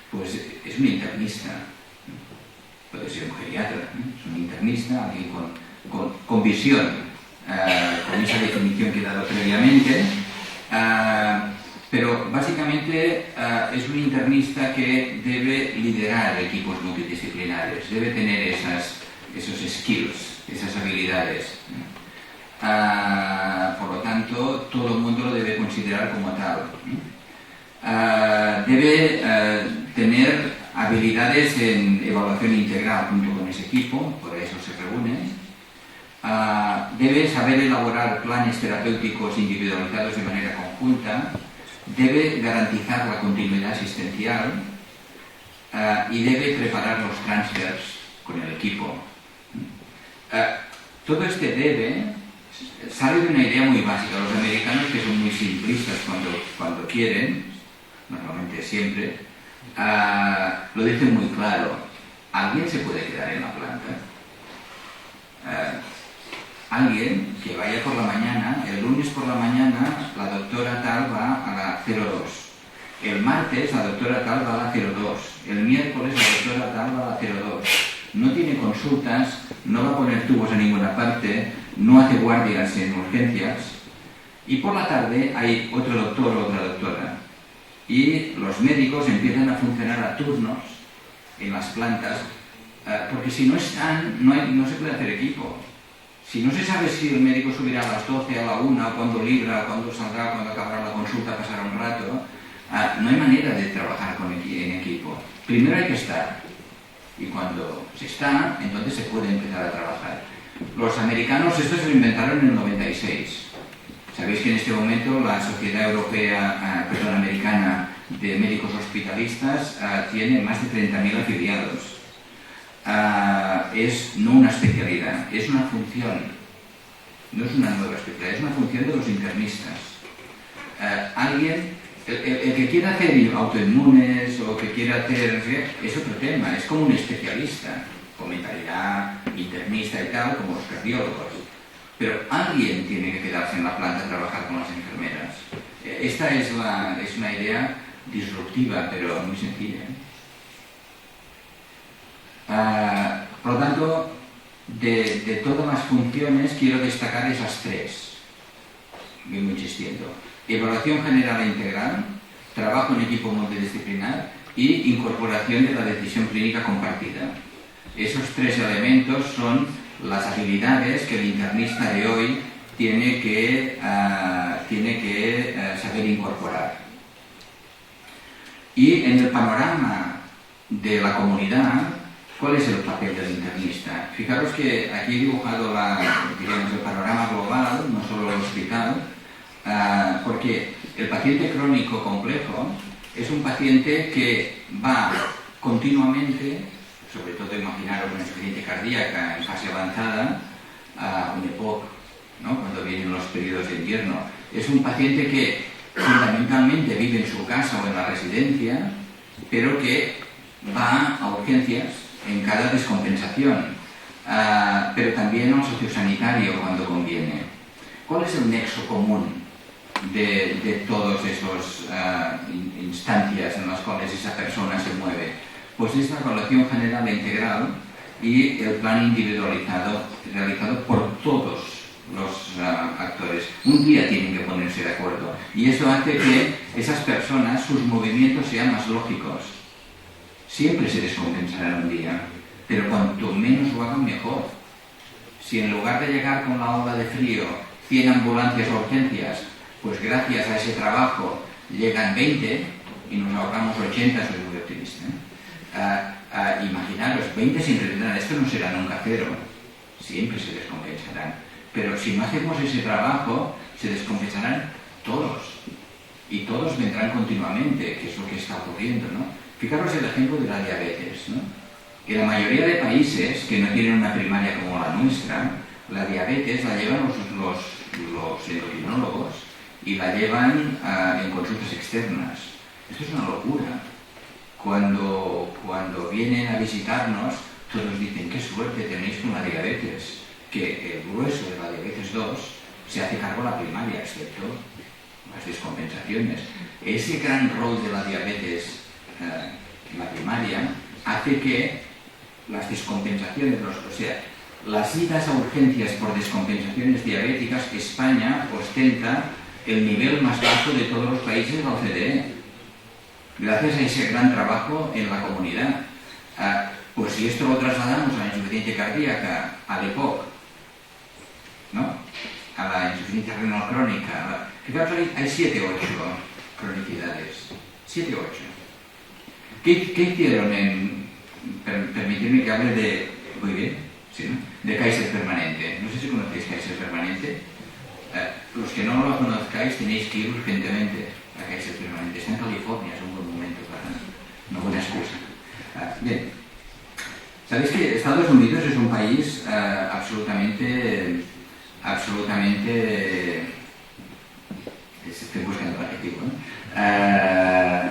Pues es un internista. Puede ser un geriatra, es un internista, alguien con visión, con esa definición que he dado previamente. Pero básicamente es un internista que debe liderar equipos multidisciplinares, debe tener esos skills, esas habilidades. Por lo tanto, todo el mundo lo debe considerar como tal. Debe tener habilidades en evaluación integral junto con ese equipo, por eso se reúne. Debe saber elaborar planes terapéuticos individualizados de manera conjunta. Debe garantizar la continuidad asistencial y debe preparar los transfers con el equipo. Todo este debe sale de una idea muy básica. Los americanos, que son muy simplistas cuando quieren, normalmente siempre, lo dicen muy claro. ¿Alguien se puede quedar en la planta? Alguien que vaya por la mañana, el lunes por la mañana la doctora tal va a la 02, el martes la doctora tal va a la 02, el miércoles la doctora tal va a la 02, no tiene consultas, no va a poner tubos a ninguna parte, no hace guardias en urgencias, y por la tarde hay otro doctor o otra doctora, y los médicos empiezan a funcionar a turnos en las plantas, porque si no están, no se puede hacer equipo. Si no se sabe si el médico subirá a las 12, a la 1, cuándo libra, cuándo saldrá, cuándo acabará la consulta, pasará un rato, no hay manera de trabajar en equipo. Primero hay que estar. Y cuando se está, entonces se puede empezar a trabajar. Los americanos esto se lo inventaron en el 96. Sabéis que en este momento la Sociedad Americana de Médicos Hospitalistas tiene más de 30.000 afiliados. Es no una especialidad, es una función. No es una nueva especialidad, es una función de los internistas. El que quiera hacer autoinmunes o que quiera hacer... es otro tema, es como un especialista, con mentalidad internista y tal, como los cardiólogos. Pero alguien tiene que quedarse en la planta a trabajar con las enfermeras. Esta es una idea disruptiva, pero muy sencilla. Por lo tanto, de todas las funciones quiero destacar esas tres. Vengo insistiendo. Evaluación general e integral, trabajo en equipo multidisciplinar y incorporación de la decisión clínica compartida. Esos tres elementos son las habilidades que el internista de hoy tiene que saber incorporar. Y en el panorama de la comunidad, ¿cuál es el papel del internista? Fijaros que aquí he dibujado el panorama global, no solo el hospital, porque el paciente crónico complejo es un paciente que va continuamente, sobre todo imaginaros una insuficiencia cardíaca en fase avanzada, un EPOC, ¿no? Cuando vienen los periodos de invierno. Es un paciente que fundamentalmente vive en su casa o en la residencia, pero que va a urgencias en cada descompensación, pero también al sociosanitario cuando conviene. ¿Cuál es el nexo común de todas esas instancias en las cuales esa persona se mueve? Pues es la evaluación general e integral y el plan individualizado realizado por todos los actores. Un día tienen que ponerse de acuerdo y eso hace que esas personas, sus movimientos sean más lógicos. Siempre se descompensarán un día, pero cuanto menos lo hagan, mejor. Si en lugar de llegar con la ola de frío 100 ambulancias o urgencias, pues gracias a ese trabajo llegan 20 y nos ahorramos 80, soy muy optimista. Imaginaros, 20 sin rellenar, esto no será nunca cero, siempre se descompensarán. Pero si no hacemos ese trabajo, se descompensarán todos. Y todos vendrán continuamente, que es lo que está ocurriendo, ¿no? Fijaros el ejemplo de la diabetes, ¿no? En la mayoría de países que no tienen una primaria como la nuestra, la diabetes la llevan los endocrinólogos y la llevan en consultas externas. Esto es una locura. Cuando vienen a visitarnos, todos dicen, qué suerte tenéis con la diabetes, que el grueso de la diabetes 2 se hace cargo la primaria, excepto las descompensaciones. Ese gran rol de la diabetes en la primaria hace que las descompensaciones, o sea, las idas a urgencias por descompensaciones diabéticas, España ostenta el nivel más bajo de todos los países de la OCDE. Gracias a ese gran trabajo en la comunidad. Pues si esto lo trasladamos a la insuficiencia cardíaca, al EPOC, ¿no? A la insuficiencia renal crónica, fijaos, hay 7 o 8 cronicidades. 7 o 8. ¿Qué hicieron permitidme que hable de... Muy bien, ¿sí, no? De Kaiser permanente. No sé si conocéis Kaiser permanente. Los que no lo conozcáis tenéis que ir urgentemente a Kaiser permanente. Está en California, es un buen momento para... una buena excusa. Bien. Sabéis que Estados Unidos es un país absolutamente... Estoy buscando el adjetivo, ¿no?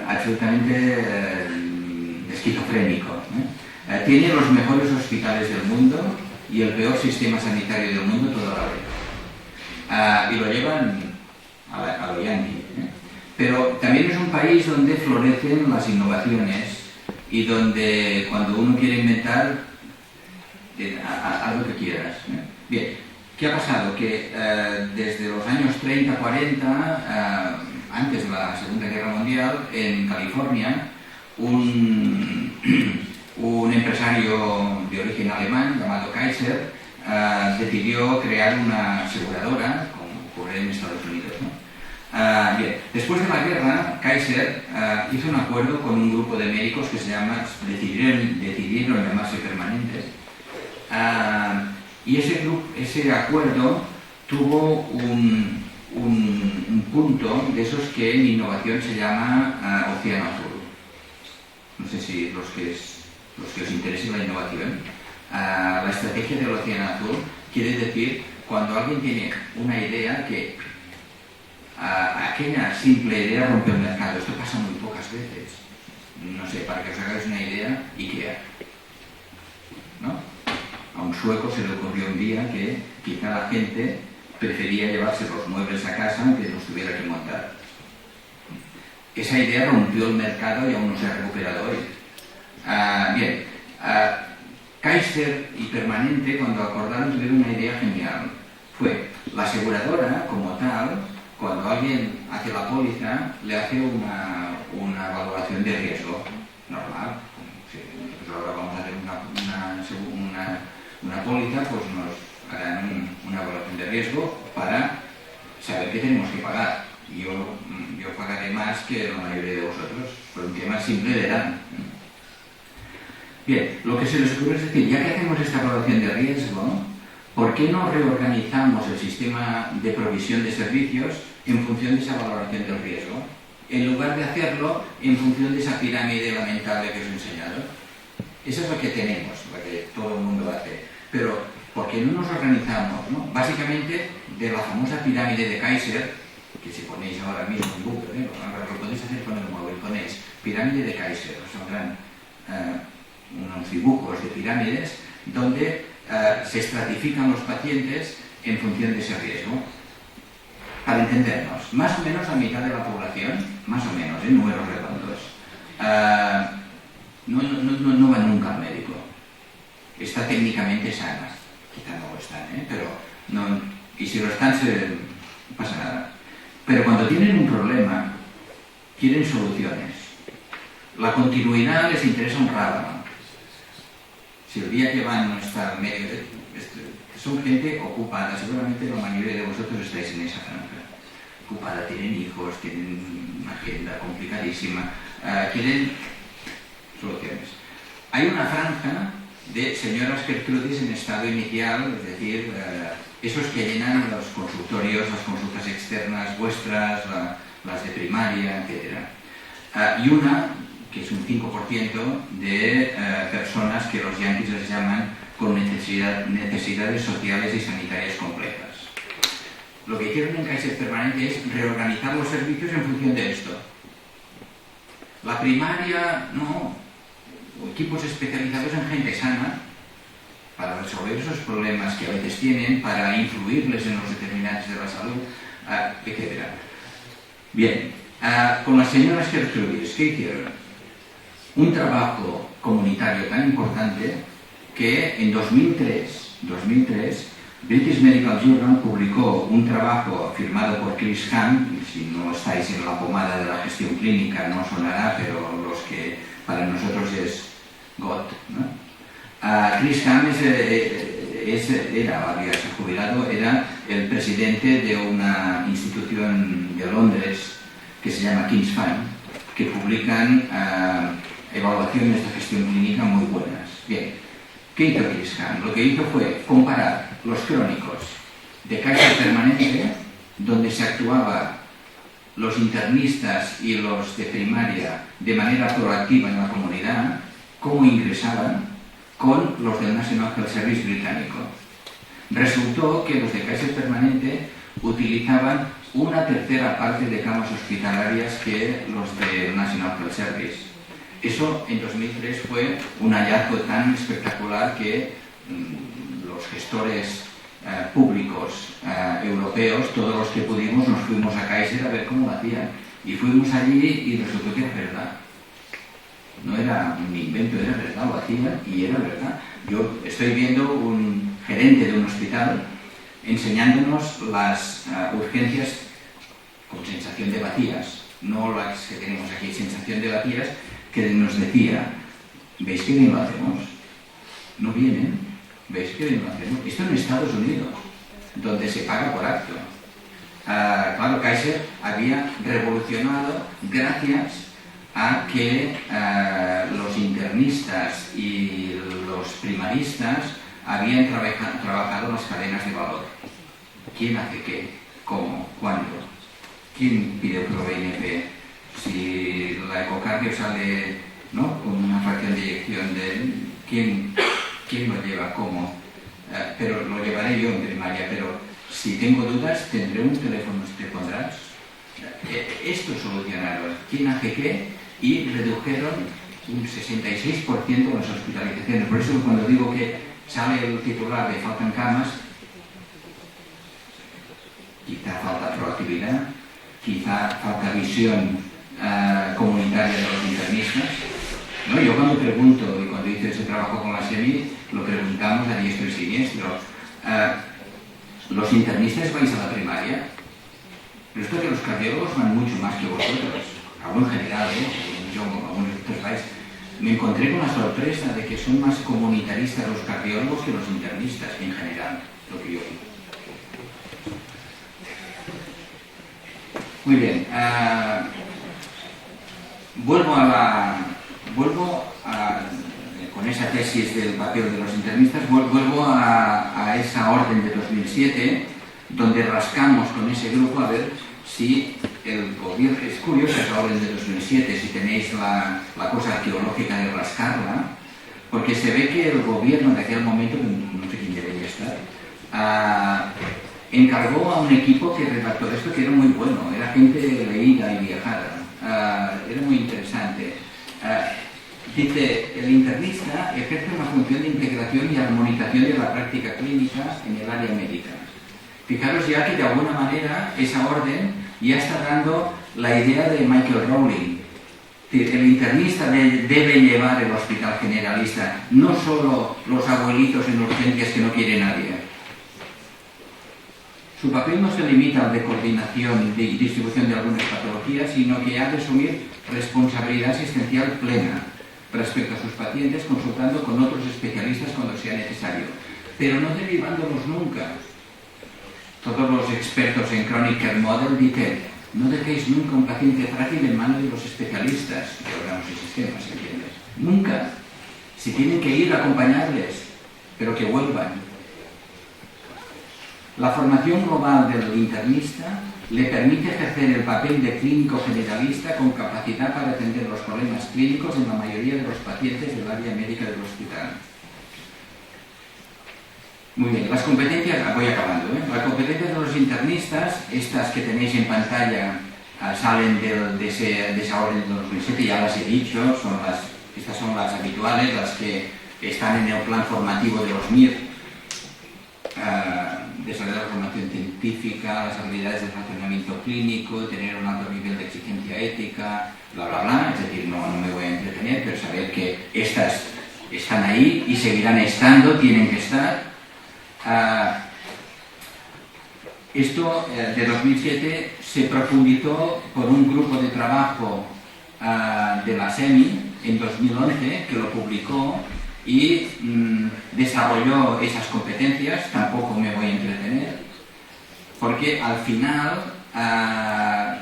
Absolutamente esquizofrénico, ¿no? Tiene los mejores hospitales del mundo y el peor sistema sanitario del mundo toda la vez. Y lo llevan a lo yankee, ¿eh? Pero también es un país donde florecen las innovaciones y donde cuando uno quiere inventar, haz lo que quieras, ¿eh? Bien, ¿qué ha pasado? Que desde los años 30, 40, antes de la Segunda Guerra Mundial, en California, un empresario de origen alemán llamado Kaiser decidió crear una aseguradora, como ocurre en Estados Unidos, ¿no? Bien, después de la guerra, Kaiser hizo un acuerdo con un grupo de médicos que decidieron llamarse Permanentes, y ese acuerdo tuvo un punto de esos que en innovación se llama Océano Azul. No sé si los que os interese la innovación. La estrategia del Océano Azul quiere decir cuando alguien tiene una idea que aquella simple idea rompe el mercado. Esto pasa muy pocas veces. No sé, para que os hagáis una idea, IKEA, ¿no? A un sueco se le ocurrió un día que quizá la gente prefería llevarse los muebles a casa aunque los tuviera que montar. Esa idea rompió el mercado y aún no se ha recuperado hoy. Bien, Kaiser y Permanente, cuando acordaron, tuvieron una idea genial. Fue la aseguradora, como tal, cuando alguien hace la póliza, le hace una valoración de riesgo normal. Si nosotros ahora vamos a hacer una póliza, pues nos harán una evaluación de riesgo para saber qué tenemos que pagar. Yo pagaré más que la mayoría de vosotros, por un tema simple de edad. Bien, lo que se les ocurre es decir, ya que hacemos esta evaluación de riesgo, ¿por qué no reorganizamos el sistema de provisión de servicios en función de esa valoración del riesgo? En lugar de hacerlo en función de esa pirámide lamentable que os he enseñado. Esa es la que tenemos, la que todo el mundo hace. Pero, ¿por qué no nos organizamos, ¿no? Básicamente, de la famosa pirámide de Kaiser, que si ponéis ahora mismo en Google, lo podéis hacer con el móvil, ponéis pirámide de Kaiser, saldrán unos dibujos de pirámides donde se estratifican los pacientes en función de ese riesgo. Para entendernos, más o menos la mitad de la población, más o menos, en números redondos, no va nunca al médico. Está técnicamente sana, quizá no lo están, pero no, y si lo están no pasa nada. Pero cuando tienen un problema, quieren soluciones. La continuidad les interesa un rábano. Si el día que van no está al medio, son gente ocupada, seguramente la mayoría de vosotros estáis en esa franja. Ocupada, tienen hijos, tienen una agenda complicadísima, quieren soluciones. Hay una franja de señoras Gertrudis en estado inicial, es decir, esos que llenan los consultorios, las consultas externas vuestras, las de primaria, etc. Y una, que es un 5% de personas que los yanquis les llaman con necesidades sociales y sanitarias complejas. Lo que hicieron en Kaiser Permanente es reorganizar los servicios en función de esto. La primaria, no, equipos especializados en gente sana para resolver esos problemas que a veces tienen, para influirles en los determinantes de la salud, etc. Bien, con las señoras Gertrudis, ¿qué hicieron? Un trabajo comunitario tan importante que en 2003 British Medical Journal publicó un trabajo firmado por Chris Hahn. Si no estáis en la pomada de la gestión clínica no sonará, pero los que para nosotros es God, ¿no? Chris Hahn había jubilado, era el presidente de una institución de Londres que se llama King's Fund, que publican evaluaciones de gestión clínica muy buenas. Bien, ¿qué hizo Chris Hahn? Lo que hizo fue comparar los crónicos de Kaiser Permanente, donde se actuaba los internistas y los de primaria de manera proactiva en la comunidad, cómo ingresaban, con los del National Health Service británico. Resultó que los de Kaiser Permanente utilizaban una tercera parte de camas hospitalarias que los del National Health Service. Eso en 2003 fue un hallazgo tan espectacular que los gestores públicos europeos, todos los que pudimos, nos fuimos a Kaiser a ver cómo lo hacían. Y fuimos allí y resultó que era verdad. No era un invento, era verdad, lo hacían y era verdad. Yo estoy viendo un gerente de un hospital enseñándonos las urgencias con sensación de vacías, no las que tenemos aquí, sensación de vacías, que nos decía, ¿veis qué bien lo hacemos? No vienen, ¿Veis que bien lo hacemos? Esto en Estados Unidos, donde se paga por acto. Claro, Kaiser había revolucionado gracias a que los internistas y los primaristas habían trabajado las cadenas de valor. ¿Quién hace qué? ¿Cómo? ¿Cuándo? ¿Quién pide prueba INP? Si la ecocardio sale, ¿no?, con una fracción de eyección de... ¿Quién lo lleva? ¿Cómo? Pero lo llevaré yo en primaria, pero si tengo dudas, tendré un teléfono que pondrás. Esto solucionaron. ¿Quién hace qué? Y redujeron un 66% las hospitalizaciones. Por eso cuando digo que sale el titular de faltan camas, quizá falta proactividad, quizá falta visión comunitaria de los internistas, ¿no? Yo cuando pregunto, y cuando hice ese trabajo con la SEMI, lo preguntamos a diestro y siniestro. ¿Los internistas vais a la primaria? Pero esto que los cardiólogos van mucho más que vosotros. Hablo en general, yo, algunos de vosotros vais. Me encontré con la sorpresa de que son más comunitaristas los cardiólogos que los internistas en general, lo que yo vi. Muy bien. Vuelvo con esa tesis del papel de los internistas, vuelvo a esa orden de 2007, donde rascamos con ese grupo a ver si el gobierno... Es curiosa esa orden de 2007, si tenéis la cosa arqueológica de rascarla, porque se ve que el gobierno de aquel momento, no sé quién debería estar, encargó a un equipo que redactó esto, que era muy bueno, era gente leída y viajada, era muy interesante. Dice, el internista ejerce una función de integración y armonización de la práctica clínica en el área médica. Fijaros ya que de alguna manera esa orden ya está dando la idea de Michael Rowling. El internista debe llevar el hospital generalista, no solo los abuelitos en urgencias que no quiere nadie. Su papel no se limita al de coordinación y distribución de algunas patologías, sino que ha de asumir responsabilidad asistencial plena respecto a sus pacientes, consultando con otros especialistas cuando sea necesario, pero no derivándolos nunca. Todos los expertos en Chronic Care Model dicen, no dejéis nunca un paciente frágil en manos de los especialistas de órganos y sistemas, ¿entiendes? Nunca. Si tienen que ir, acompañarles, pero que vuelvan. La formación global del internista le permite ejercer el papel de clínico generalista con capacidad para atender los problemas clínicos en la mayoría de los pacientes del área médica del hospital. Muy bien, las competencias, voy acabando, Las competencias de los internistas, estas que tenéis en pantalla, salen de esa orden de 2007, ya las he dicho, estas son las habituales, las que están en el plan formativo de los MIR, desarrollar la formación científica, las habilidades de funcionamiento clínico, tener un alto nivel de exigencia ética, bla, bla, bla. Es decir, no me voy a entretener, pero saber que estas están ahí y seguirán estando, tienen que estar. Esto de 2007 se profundizó por un grupo de trabajo de la SEMI en 2011, que lo publicó y desarrolló esas competencias. Tampoco me voy a entretener, porque al final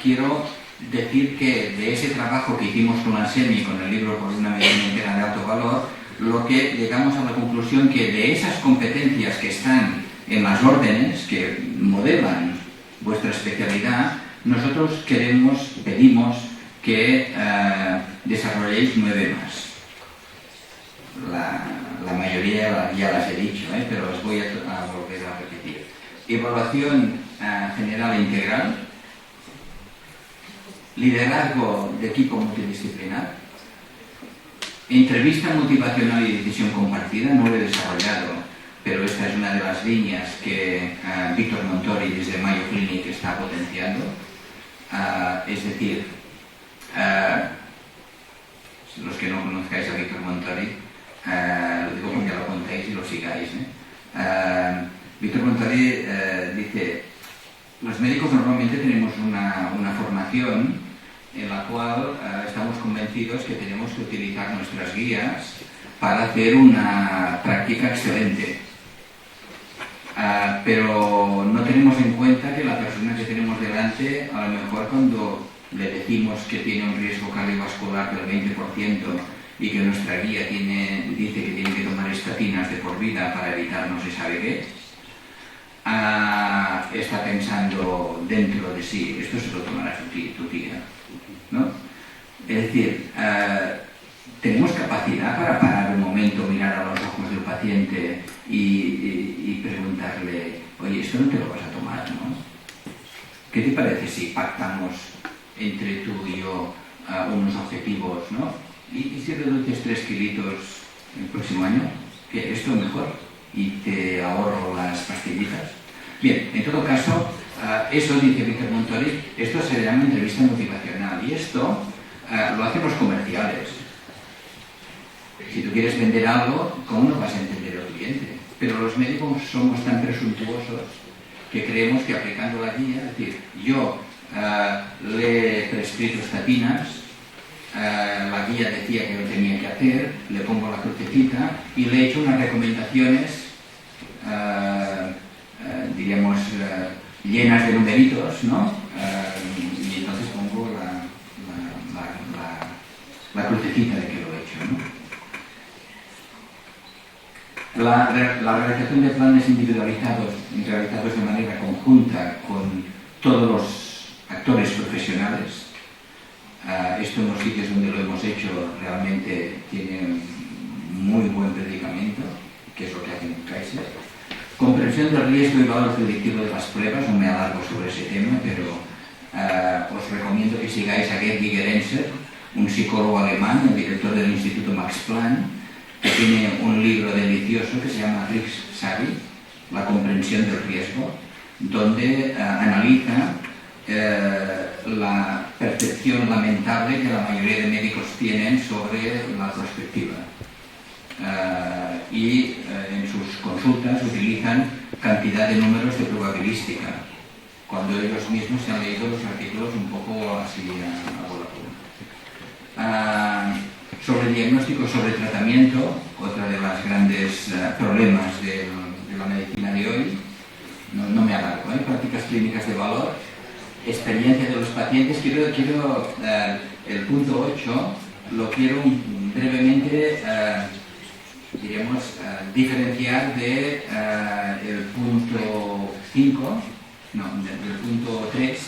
quiero decir que de ese trabajo que hicimos con la SEMI, con el libro Por una medicina entera de alto valor, lo que llegamos a la conclusión que de esas competencias que están en las órdenes, que modelan vuestra especialidad, nosotros pedimos que desarrolléis 9 más. La mayoría ya las he dicho, pero os voy a volver a repetir. Evaluación general e integral, liderazgo de equipo multidisciplinar, entrevista motivacional y decisión compartida. No lo he desarrollado, pero esta es una de las líneas que Víctor Montori desde Mayo Clinic está potenciando. Es decir, los que no conozcáis a Víctor Montori, lo digo porque lo contéis y lo sigáis. Víctor Montori dice, los médicos normalmente tenemos una formación en la cual estamos convencidos que tenemos que utilizar nuestras guías para hacer una práctica excelente. pero no tenemos en cuenta que la persona que tenemos delante, a lo mejor cuando le decimos que tiene un riesgo cardiovascular del 20% y que nuestra guía dice que tiene que tomar estatinas de por vida para evitar no se sabe qué, está pensando dentro de sí, esto se lo tomará tu tía, ¿no? Es decir, tenemos capacidad para parar un momento, mirar a los ojos del paciente y preguntarle, oye, esto no te lo vas a tomar, ¿no? ¿Qué te parece si pactamos entre tú y yo unos objetivos, ¿no? ¿Y si reduces 3 kilitos el próximo año? ¿Que esto es mejor? ¿Y te ahorro las pastillitas? Bien, en todo caso, eso dice Víctor Montori, esto se llama entrevista motivacional y esto lo hacen los comerciales. Si tú quieres vender algo, ¿cómo no vas a entender al cliente? Pero los médicos somos tan presuntuosos que creemos que aplicando la guía, es decir, yo le he prescrito estatinas, la guía decía que lo tenía que hacer, le pongo la crucecita y le he hecho unas recomendaciones, diríamos, llenas de numeritos, ¿no? Y entonces pongo la crucecita de que lo he hecho, ¿no? La realización de planes individualizados, realizados de manera conjunta con todos los actores profesionales, esto en los sitios donde lo hemos hecho realmente tiene muy buen predicamento, que es lo que hacen en Kaiser. Comprensión del riesgo y valor predictivo de las pruebas, no me alargo sobre ese tema, pero os recomiendo que sigáis a Gerd Gigerenzer, un psicólogo alemán, el director del Instituto Max Planck, que tiene un libro delicioso que se llama Risk-Savvy, la comprensión del riesgo, donde analiza la percepción lamentable que la mayoría de médicos tienen sobre la prospectiva. Y en sus consultas utilizan cantidad de números de probabilística, cuando ellos mismos se han leído los artículos un poco así a bola. Sobre diagnóstico, sobre tratamiento, otra de las grandes problemas de la medicina de hoy, no me alargo, prácticas clínicas de valor, experiencia de los pacientes. Quiero el punto 8 lo quiero brevemente, diríamos, diferenciar de el punto 5, no, del punto 3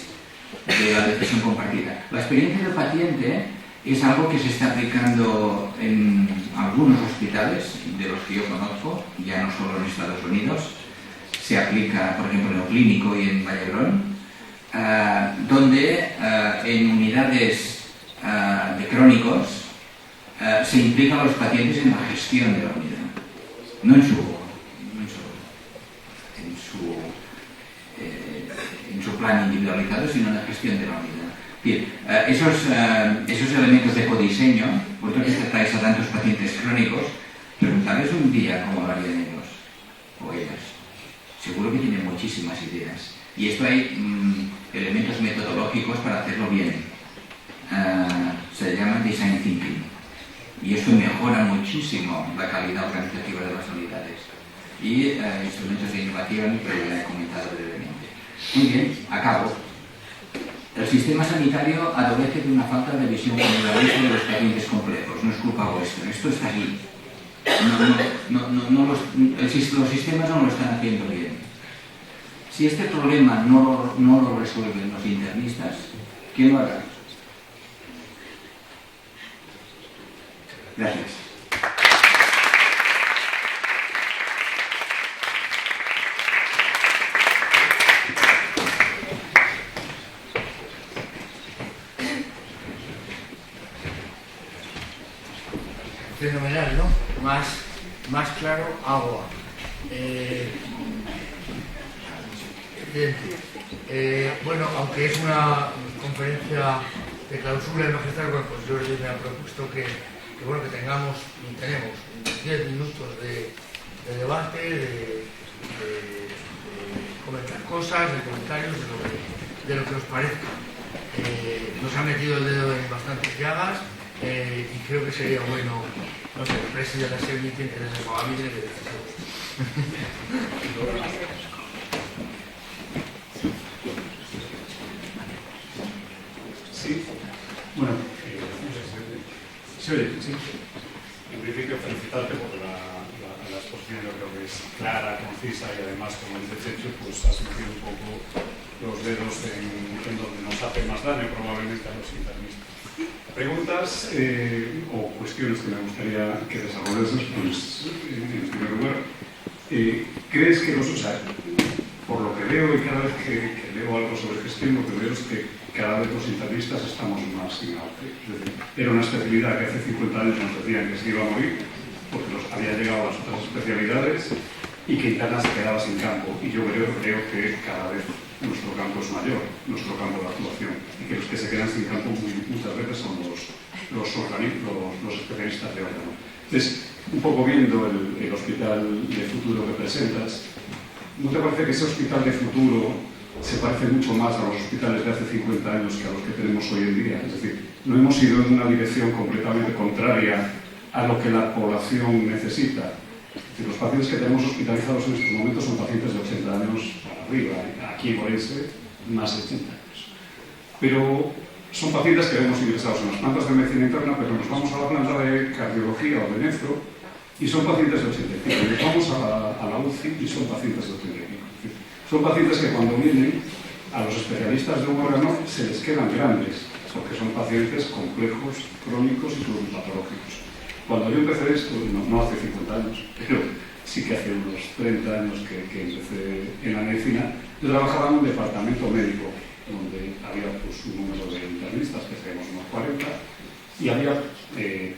de la decisión compartida. La experiencia del paciente es algo que se está aplicando en algunos hospitales, de los que yo conozco, ya no solo en Estados Unidos, se aplica, por ejemplo, en lo clínico y en Vallebrón, donde en unidades de crónicos se implican a los pacientes en la gestión de la unidad, no en su plan individualizado, sino en la gestión de la unidad. Bien, esos elementos de codiseño, vosotros que tratáis a tantos pacientes crónicos, preguntarles un día cómo lo harían ellos o ellas. Seguro que tienen muchísimas ideas. Y esto hay elementos metodológicos para hacerlo bien. Se llama design thinking. Y eso mejora muchísimo la calidad organizativa de las unidades. Y instrumentos de innovación, que ya he comentado brevemente. Muy bien, acabo. El sistema sanitario adolece de una falta de visión generalista de los pacientes complejos. No es culpa vuestra, esto está aquí. Los sistemas no lo están haciendo bien. Si este problema no lo resuelven los internistas, ¿quién lo hará? Gracias. Fenomenal, ¿no? Más claro, agua. Bueno, aunque es una conferencia de clausura y magistral, bueno, pues yo les he propuesto que tengamos y tenemos 10 minutos de debate, de comentar cosas, de comentarios, de lo que os parezca. Nos ha metido el dedo en bastantes llagas. Y creo que sería bueno, no sé, el presidente de la SEBI tiene que desde que Sí. Bueno, ¿se oye? Sí. En principio, felicitarte por la exposición. Yo creo que es clara, concisa y además, como dice Checho, pues has metido un poco los dedos en donde nos hace más daño probablemente a los internistas. Preguntas o cuestiones que me gustaría que desarrollases, pues, en primer lugar, ¿crees que por lo que veo y cada vez que leo algo sobre gestión, lo que veo es que cada vez los internistas estamos más sin auge? Es decir, era una especialidad que hace 50 años nos decían que se iba a morir porque habían llegado las otras especialidades y que interna se quedaba sin campo. Y yo creo que cada vez nuestro campo es mayor, nuestro campo de actuación, y que los que se quedan sin campo muchas veces son los especialistas de órgano. Entonces, un poco viendo el hospital de futuro que presentas, ¿no te parece que ese hospital de futuro se parece mucho más a los hospitales de hace 50 años que a los que tenemos hoy en día? Es decir, no hemos ido en una dirección completamente contraria a lo que la población necesita. Es decir, los pacientes que tenemos hospitalizados en estos momentos son pacientes de 80 años para arriba, aquí en Orense más de 80 años. Pero son pacientes que vemos ingresados en las plantas de medicina interna, pero nos vamos a la planta de cardiología o de nefro y son pacientes de 85. Nos vamos a la UCI y son pacientes de 85. Son pacientes que cuando vienen a los especialistas de un órgano se les quedan grandes, porque son pacientes complejos, crónicos y pluripatológicos. Cuando yo empecé esto, no hace 50 años, pero sí que hace unos 30 años que empecé en la medicina, yo trabajaba en un departamento médico, donde había pues, un número de internistas, que seríamos unos 40, y había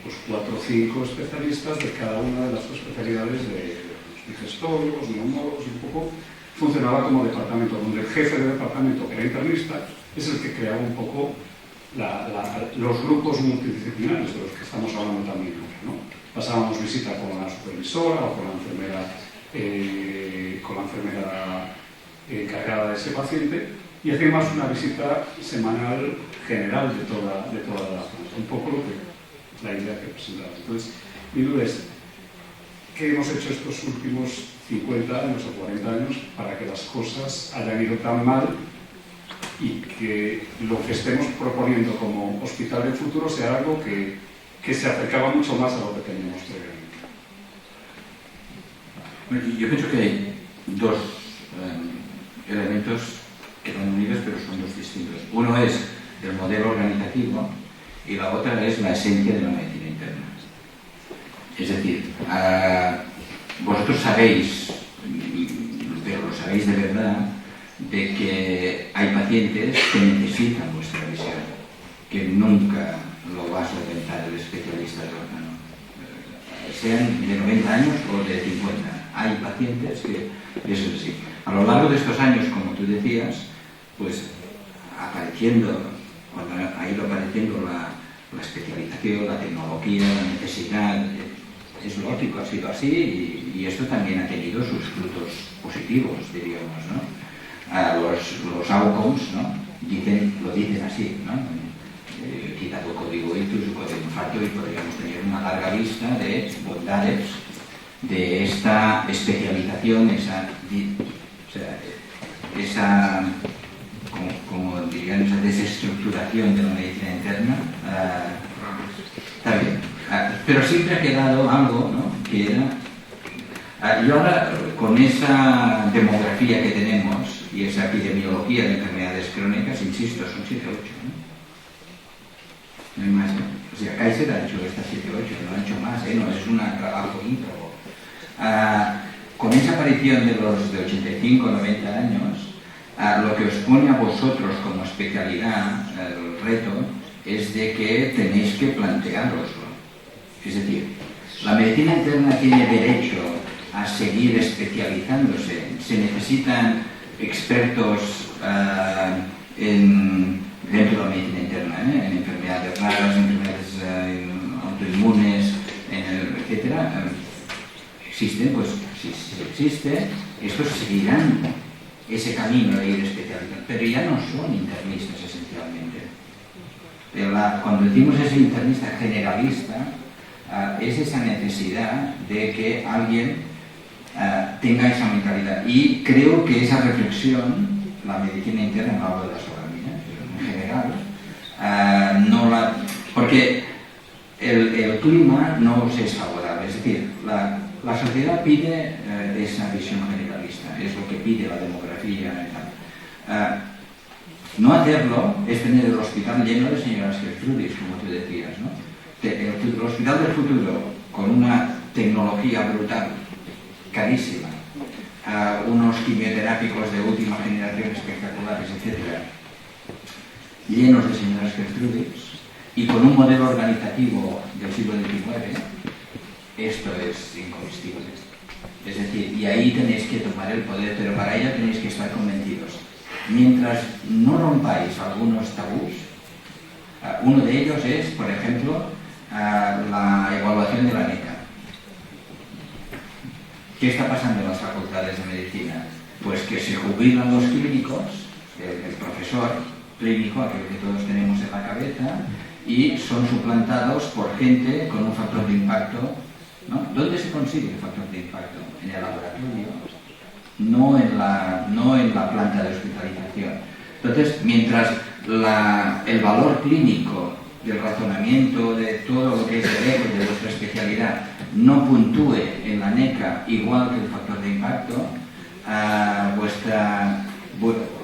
pues 4 o 5 especialistas de cada una de las especialidades de los digestólogos, neumólogos, y un poco funcionaba como departamento, donde el jefe de departamento, que era internista, es el que creaba un poco los grupos multidisciplinares de los que estamos hablando también, ¿no? Pasábamos visita con la supervisora o con la enfermera encargada de ese paciente y hacíamos una visita semanal general de toda la planta, un poco la idea que presentamos. Entonces, mi duda es, ¿qué hemos hecho estos últimos 50 años o 40 años para que las cosas hayan ido tan mal y que lo que estemos proponiendo como hospital del futuro sea algo que se acercaba mucho más a lo que teníamos previamente? Bueno, yo pienso que hay dos elementos que van unidos, pero son dos distintos. Uno es el modelo organizativo y la otra es la esencia de la medicina interna. Es decir, vosotros sabéis, pero lo sabéis de verdad, de que hay pacientes que necesitan vuestra visión, que nunca lo va a solventar el especialista del órgano, sean de 90 años o de 50. Hay pacientes que eso es así. A lo largo de estos años, como tú decías, pues apareciendo, cuando ha ido apareciendo la especialización, la tecnología, la necesidad, es lógico, ha sido así y esto también ha tenido sus frutos positivos, diríamos, ¿no? Los outcomes, ¿no? Lo dicen así, ¿no? Quitado código ictus o código infarto y podríamos tener una larga lista de bondades de esta especialización, como dirían, esa desestructuración de la medicina interna. Está bien, pero siempre ha quedado algo, ¿no? Que era, y ahora con esa demografía que tenemos y esa epidemiología de enfermedades crónicas, insisto, son 7 o 8, ¿no? No hay más, ¿no? O sea, Kaiser ha hecho estas 7 o 8, no ha hecho más, no es un trabajo íntegro. Con esa aparición de los de 85 o 90 años, lo que os pone a vosotros como especialidad, el reto, es de que tenéis que planteároslo. Es decir, la medicina interna tiene derecho a seguir especializándose. Se necesitan expertos dentro de la medicina interna, en enfermedades raras, enfermedades autoinmunes, etcétera. Existen, pues si existe, estos seguirán ese camino de ir especializando, pero ya no son internistas esencialmente. Cuando decimos ese internista generalista, es esa necesidad de que alguien tenga esa mentalidad. Y creo que esa reflexión, la medicina interna, no hablo de las oraminas, pero en general, Porque el clima no os es favorable, es decir, la sociedad pide esa visión generalista, es lo que pide la demografía y tal. No hacerlo es tener el hospital lleno de señoras Gertrudis, como tú decías, ¿no? El hospital del futuro, con una tecnología brutal, carísima, unos quimioterápicos de última generación espectaculares, etc., llenos de señoras Gertrudis, y con un modelo organizativo del siglo XIX, esto es incomestible. Es decir, y ahí tenéis que tomar el poder, pero para ello tenéis que estar convencidos. Mientras no rompáis algunos tabús, uno de ellos es, por ejemplo, la evaluación de la NECA. ¿Qué está pasando en las facultades de medicina? Pues que se jubilan los clínicos, el profesor clínico, aquel que todos tenemos en la cabeza, y son suplantados por gente con un factor de impacto, ¿no? ¿Dónde se consigue el factor de impacto? En el laboratorio, no en la planta de hospitalización. Entonces, mientras el valor clínico del razonamiento de todo lo que es el eco de vuestra especialidad no puntúe en la NECA igual que el factor de impacto,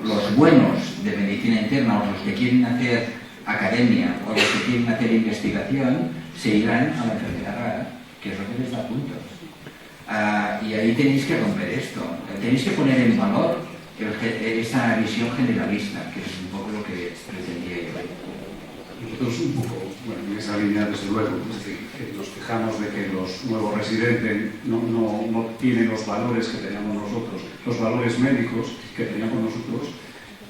los buenos de medicina interna o los que quieren hacer academia o los que quieren hacer investigación se irán a la enfermedad rara, que es lo que les da puntos. Y ahí tenéis que romper esto, tenéis que poner en valor esa visión generalista, que es un poco lo que pretendía yo. Nosotros un poco, bueno, en esa línea desde luego, es decir, que nos quejamos de que los nuevos residentes no tienen los valores que teníamos nosotros, los valores médicos que teníamos nosotros,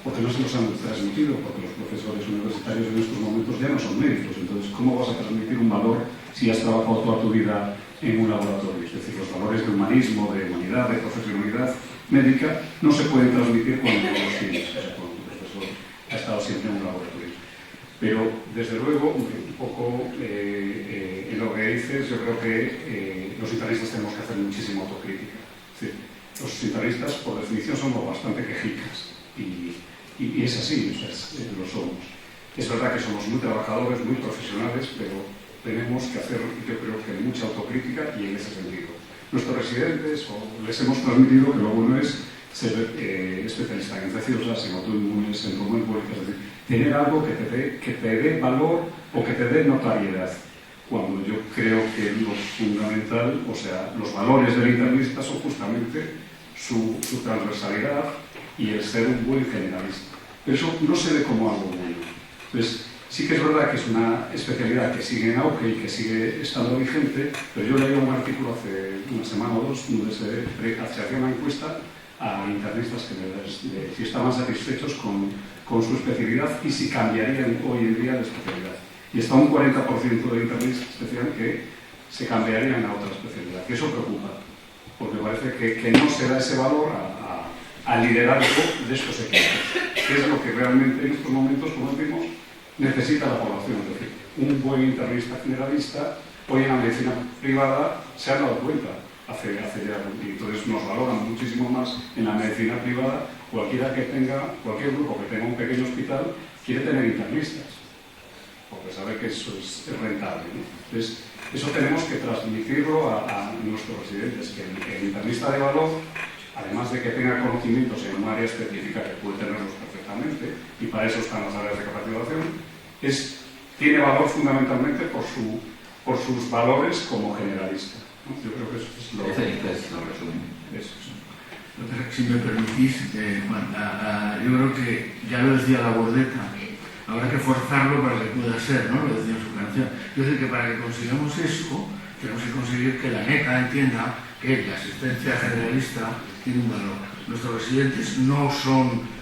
porque no se los han transmitido, porque los profesores universitarios en estos momentos ya no son médicos. Entonces, ¿cómo vas a transmitir un valor si has trabajado toda tu vida en un laboratorio? Es decir, los valores de humanismo, de humanidad, de profesionalidad médica no se pueden transmitir cuando no los tienes, o sea, cuando un profesor ha estado siempre en un laboratorio. Pero, desde luego, un poco en lo que dices, yo creo que los internistas tenemos que hacer muchísima autocrítica. Es decir, los internistas, por definición, somos bastante quejicas. Y es así, o sea, lo somos. Es verdad que somos muy trabajadores, muy profesionales, pero tenemos que hacer, yo creo que mucha autocrítica y en ese sentido. Nuestros residentes les hemos transmitido que lo bueno es ser especialista en infecciosas, en autoinmunes, en pulmones, es decir, tener algo que te dé valor o que te dé notariedad. Cuando yo creo que lo fundamental, o sea, los valores del internista son justamente su transversalidad y el ser un buen generalista. Pero eso no se ve como algo bueno. Entonces, sí que es verdad que es una especialidad que sigue en auge y que sigue estando vigente, pero yo leí un artículo hace una semana o dos donde se hacía una encuesta a internistas generales si estaban satisfechos con su especialidad y si cambiarían hoy en día de especialidad. Y está un 40% de internistas que decían que se cambiarían a otra especialidad. Y eso preocupa, porque parece que no se da ese valor al liderazgo de estos equipos, que es lo que realmente en estos momentos, como decimos, necesita la población. Es decir, un buen internista generalista, hoy en la medicina privada se han dado cuenta, hace ya, y entonces nos valoran muchísimo más en la medicina privada. Cualquier grupo que tenga un pequeño hospital quiere tener internistas, porque sabe que eso es rentable, ¿no? Entonces, eso tenemos que transmitirlo a nuestros residentes, que el internista de valor, además de que tenga conocimientos en un área específica, que puede tenerlos perfectamente, y para eso están las áreas de capacitación, tiene valor fundamentalmente por sus valores como generalista, ¿no? Yo creo que eso es lo resumen. Si me permitís, Juan, yo creo que ya lo decía la Bordeta, habrá que forzarlo para que pueda ser, ¿no? Lo decía en su canción. Yo sé que para que consigamos eso, tenemos que conseguir que la NECA entienda que la asistencia generalista tiene un valor. Nuestros residentes no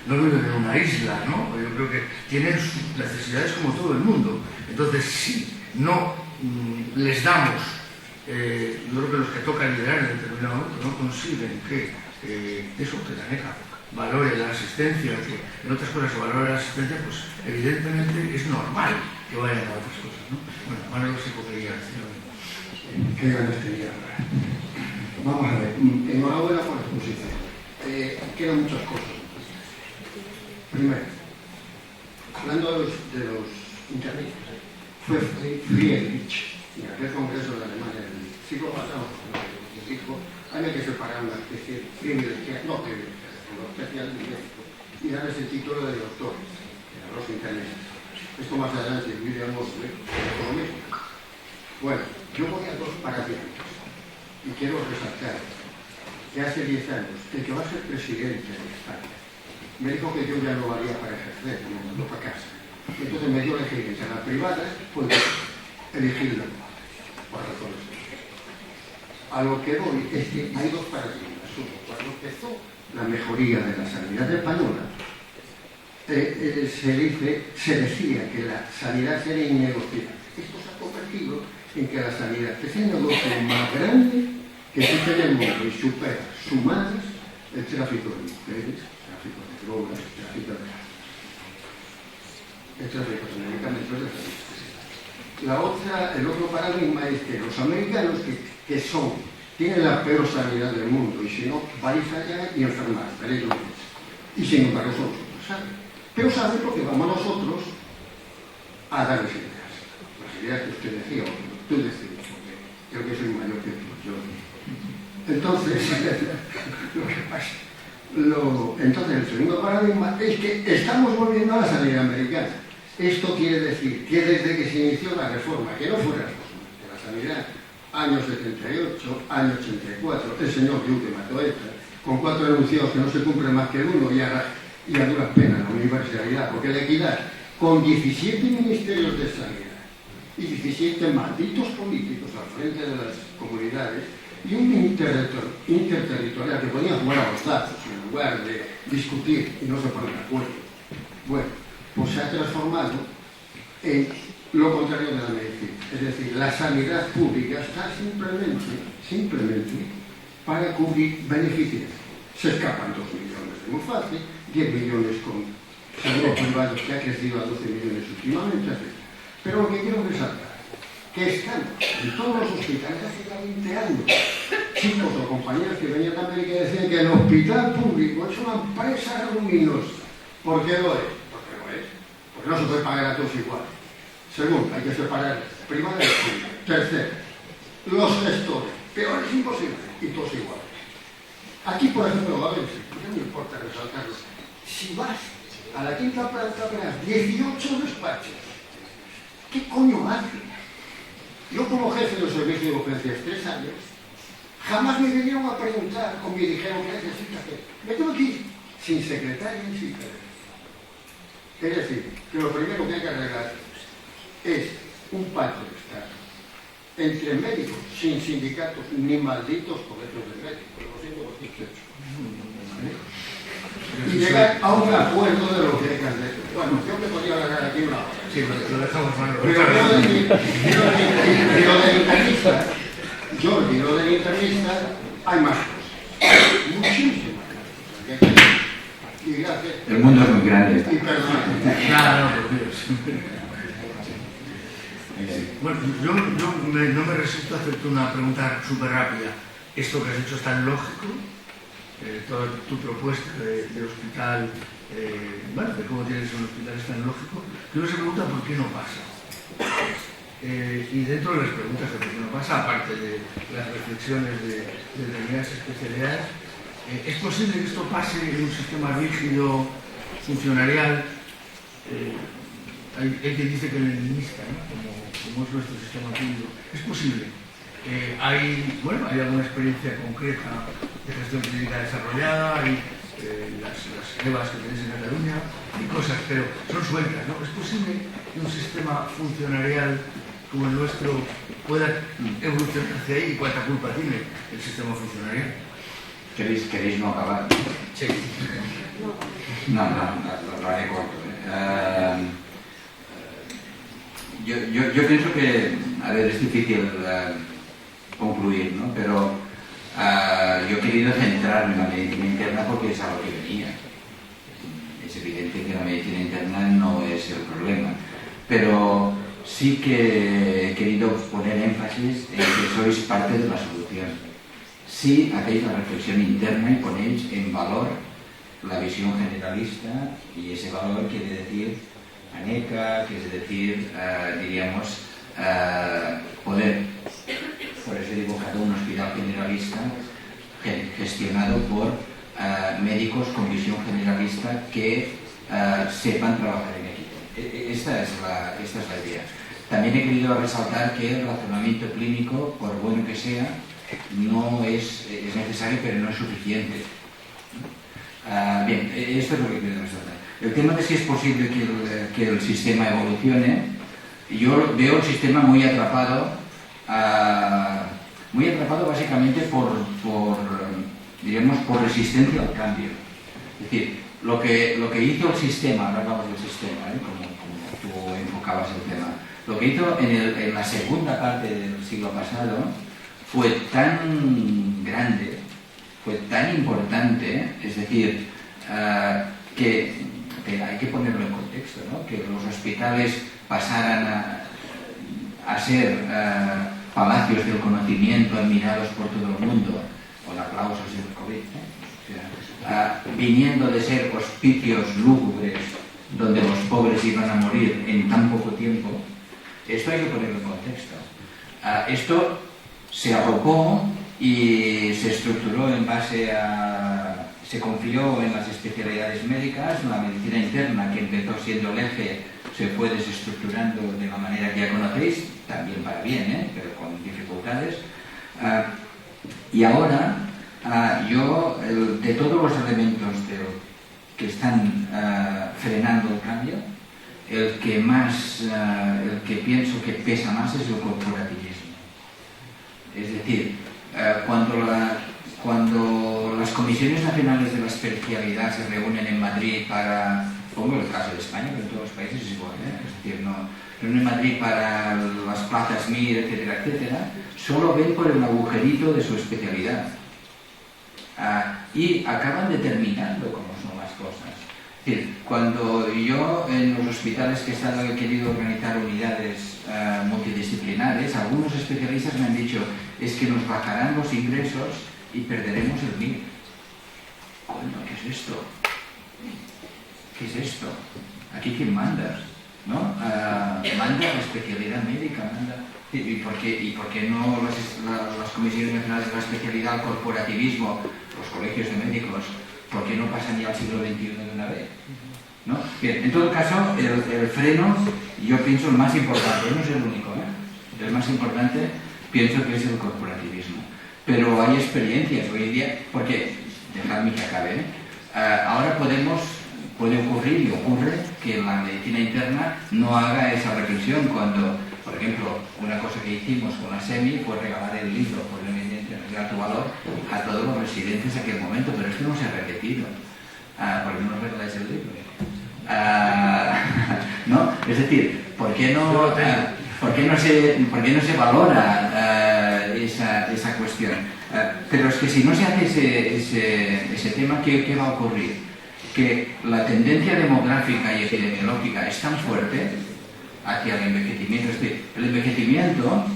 viven en una isla, ¿no? Yo creo que tienen sus necesidades como todo el mundo. Entonces, si no les damos, yo creo que los que tocan liderar en determinado momento no consiguen que la NECA valore la asistencia, que en otras cosas se valore la asistencia, pues evidentemente es normal que vayan a otras cosas, ¿no? Bueno, Manuel se podría decir. Qué ganas tenía. Vamos a ver, enhorabuena por la exposición. Quedan muchas cosas. Primero, hablando de los internistas, fue Friedrich, en aquel congreso de Alemania del siglo pasado, que dijo, hay que separar una especie privilegiada, no privilegiada, sino especial de México, y darles el título de doctores, a los internistas. Esto más adelante, William Mosley, lo mismo. Bueno, yo voy a dos paradigmas y quiero resaltar que hace 10 años el que va a ser presidente de España me dijo que yo ya no valía para ejercer, me mandó para casa. Entonces me dio a elegir entre las privadas, pues elegir la privada, por razones. A lo que voy es que hay dos paradigmas. Uno, cuando empezó la mejoría de la sanidad española, se decía que la sanidad era innegociable. Esto se ha convertido en que la sanidad es el negocio más grande que existe en el mundo y supera sumadas el tráfico de mujeres, tráfico de drogas, el tráfico de medicamentos, el otro paradigma es que los americanos tienen la peor sanidad del mundo y si no vais allá y enfermar, veréis lo que es. Y sin embargo son nosotros, ¿saben? Pero saben porque vamos nosotros a darles ideas. Las ideas que usted decía, o que tú decías, porque creo que soy mayor que tú, yo. Entonces, lo que pasa. Entonces, el segundo paradigma es que estamos volviendo a la sanidad americana. Esto quiere decir que desde que se inició la reforma, que no fue la reforma de la sanidad, años 78, año 84, el señor Duque mató esta, con 4 enunciados que no se cumplen más que uno y a duras penas la universalidad, porque la equidad, con 17 ministerios de sanidad y 17 malditos políticos al frente de las comunidades, y un interterritorial que ponía jugar a los datos en lugar de discutir y no se ponen de acuerdo. Bueno, pues se ha transformado en lo contrario de la medicina. Es decir, la sanidad pública está simplemente para cubrir beneficios. Se escapan 2 millones de muy fácil, 10 millones con seguros privados que ha crecido a 12 millones últimamente, etc. Pero lo que quiero resaltar que están en todos los hospitales hace ya 20 años, chicos o compañeros que venían de América y decían que el hospital público es una empresa ruminosa. ¿Por qué lo es? Porque lo es. Porque no se puede pagar a todos igual. Segundo, hay que separar privado y público. Tercero, los gestores. Peor es imposible. Y todos iguales. Aquí, por ejemplo, a ver, no me importa resaltarlo. Si vas a la quinta planta, verás 18 despachos. ¿Qué coño haces? Yo como jefe del servicio de urgencias 3 años, jamás me vinieron a preguntar o me dijeron qué necesitas hacer. Me tengo que ir sin secretaria ni sin jefe. Es decir, que lo primero que hay que arreglar es un pacto de Estado entre médicos, sin sindicatos ni malditos colegios de médicos. Lo siento por dicho. Y llegar a un acuerdo de lo que hay que hacer. Bueno, yo me podría agarrar aquí una hora. Sí, lo dejamos mal. Y lo del internista, hay más cosas. Muchísimas cosas. Y gracias. El mundo es muy grande. Y perdón. Nada, no, por Dios. Bueno, yo no me resisto a hacerte una pregunta súper rápida. ¿Esto que has hecho es tan lógico? Toda tu propuesta de hospital, bueno, de cómo tienes un hospital es tan lógico, que uno se pregunta por qué no pasa. Y dentro de las preguntas de por qué no pasa, aparte de las reflexiones de determinadas especialidades, ¿es posible que esto pase en un sistema rígido, funcionarial? Hay quien dice que leninista, ¿no? como es nuestro sistema público. ¿Es posible? Hay alguna experiencia concreta de gestión clínica desarrollada, hay las EVAs que tenéis en Cataluña, y cosas, pero son sueltas, ¿no? ¿Es posible que un sistema funcionarial como el nuestro pueda evolucionar hacia ahí? ¿Y cuánta culpa tiene el sistema funcionarial? ¿Queréis no acabar? Sí. No, lo haré corto. Yo pienso que, a ver, es difícil concluir, ¿no? Pero yo he querido centrarme en la medicina interna porque es a lo que venía. Es evidente que la medicina interna no es el problema, pero sí que he querido poner énfasis en que sois parte de la solución. Sí hacéis la reflexión interna y ponéis en valor la visión generalista, y ese valor quiere decir ANET, económica, que es decir, diríamos, poder, por eso he dibujado un hospital generalista gestionado por médicos con visión generalista que sepan trabajar en equipo. Esta es la idea. También he querido resaltar que el razonamiento clínico, por bueno que sea, no es necesario, pero no es suficiente. Bien, esto es lo que quiero resaltar. El tema de si es posible que el sistema evolucione, yo veo el sistema muy atrapado básicamente por resistencia al cambio. Es decir, lo que hizo el sistema, ahora hablamos del sistema, como tú enfocabas el tema, lo que hizo en la segunda parte del siglo pasado fue tan grande, fue tan importante, es decir, que hay que ponerlo en contexto, ¿no? Que los hospitales pasaran a ser palacios del conocimiento admirados por todo el mundo, con aplausos del COVID, viniendo de ser hospicios lúgubres donde los pobres iban a morir en tan poco tiempo. Esto hay que ponerlo en contexto. Esto se arropó y se estructuró en base a... se confió en las especialidades médicas, la medicina interna, que empezó siendo el eje, se fue desestructurando de la manera que ya conocéis, también para bien, pero con dificultades. Y ahora, yo, de todos los elementos que están frenando el cambio, el que pienso que pesa más es el corporativismo. Es decir, cuando las comisiones nacionales de la especialidad se reúnen en Madrid para, pongo el caso de España, pero en todos los países es igual, es decir, no reúnen en Madrid para las plazas MIR, etcétera, etcétera, solo ven por el agujerito de su especialidad y acaban determinando cómo son las cosas. Es decir, cuando yo en los hospitales que he estado he querido organizar unidades multidisciplinares, algunos especialistas me han dicho, es que nos bajarán los ingresos y perderemos el MIR. Coño, ¿qué es esto? ¿Qué es esto? ¿Aquí quién manda? ¿No? Manda la especialidad médica, manda... ¿Y por qué no las comisiones nacionales de la especialidad, el corporativismo, los colegios de médicos, por qué no pasan ya al siglo XXI de una vez? ¿No? Bien, en todo caso, el freno, yo pienso el más importante, no es el único, el más importante pienso que es el corporativismo. Pero hay experiencias hoy en día, porque, dejadme que acabe, ahora puede ocurrir y ocurre que la medicina interna no haga esa reflexión cuando, por ejemplo, una cosa que hicimos con la SEMI fue regalar el libro por el de alto valor a todos los residentes en aquel momento, pero esto no se ha repetido. ¿Por qué no regaláis el libro? ¿No? Es decir, ¿por qué no se valora esa cuestión? Pero es que si no se hace ese tema, ¿qué va a ocurrir? Que la tendencia demográfica y epidemiológica es tan fuerte hacia el envejecimiento. Es decir, el envejecimiento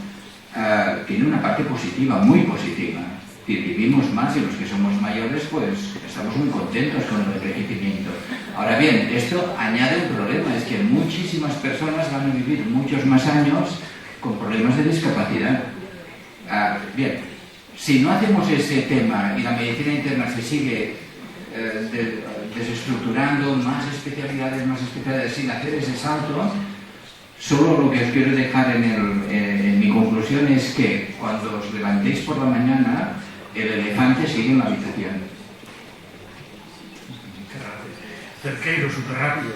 tiene una parte positiva, muy positiva. Es decir, vivimos más y los que somos mayores pues estamos muy contentos con el envejecimiento. Ahora bien, esto añade un problema, es que muchísimas personas van a vivir muchos más años con problemas de discapacidad. Bien, si no hacemos ese tema y la medicina interna se sigue desestructurando, más especialidades sin hacer ese salto, solo lo que os quiero dejar en mi conclusión es que cuando os levantéis por la mañana, el elefante sigue en la habitación. Cerqueiro, súper rápido.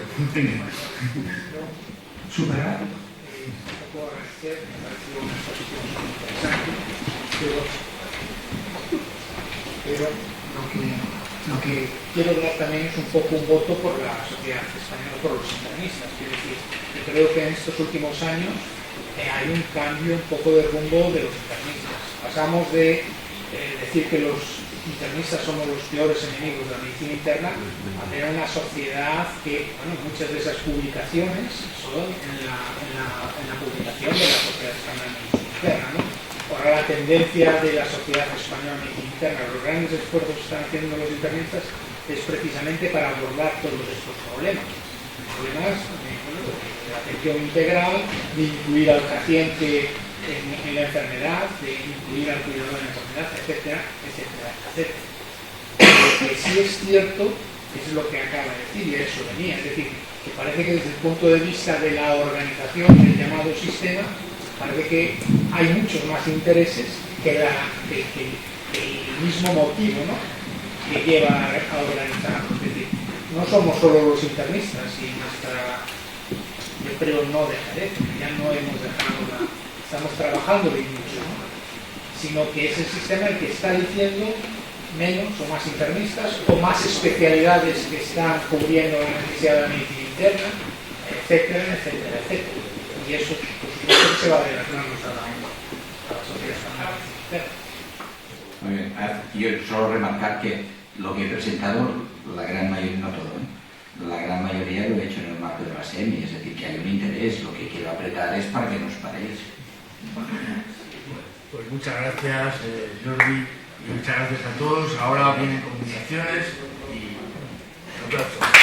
Súper rápido. Pero lo que quiero dar también es un poco un voto por la sociedad española, por los internistas. Quiero decir, yo creo que en estos últimos años hay un cambio un poco de rumbo de los internistas. Pasamos de decir que los internistas somos los peores enemigos de la medicina interna a tener una sociedad que, bueno, muchas de esas publicaciones son en la publicación de la Sociedad Española de Medicina Interna, ¿no? Ahora la tendencia de la Sociedad Española de Medicina Interna, los grandes esfuerzos que están haciendo los internistas es precisamente para abordar todos estos problemas. problemas de la atención integral, de incluir al paciente en la enfermedad, de incluir al cuidador en la enfermedad, etcétera, etcétera, etcétera. Lo que sí es cierto es lo que acaba de decir, y a eso venía, es decir, que parece que desde el punto de vista de la organización del llamado sistema, parece que hay muchos más intereses que el mismo motivo, ¿no?, que lleva a organizarnos. Es decir, no somos solo los internistas y yo creo no dejaré, ya no hemos dejado estamos trabajando de mucho, ¿no?, sino que es el sistema el que está diciendo menos o más internistas o más especialidades que están cubriendo la necesidad de la medicina interna, etcétera, etcétera, etcétera. Y eso, por supuesto, que se va a relacionarnos a la sociedad interna. Muy bien. Yo solo remarcar que lo que he presentado, la gran mayoría, no todo, la gran mayoría lo he hecho en el marco de la SEMI, es decir, que hay un interés. Lo que quiero apretar es para que nos paréis. Pues muchas gracias, Jordi, y muchas gracias a todos. Ahora vienen comunicaciones y un aplauso.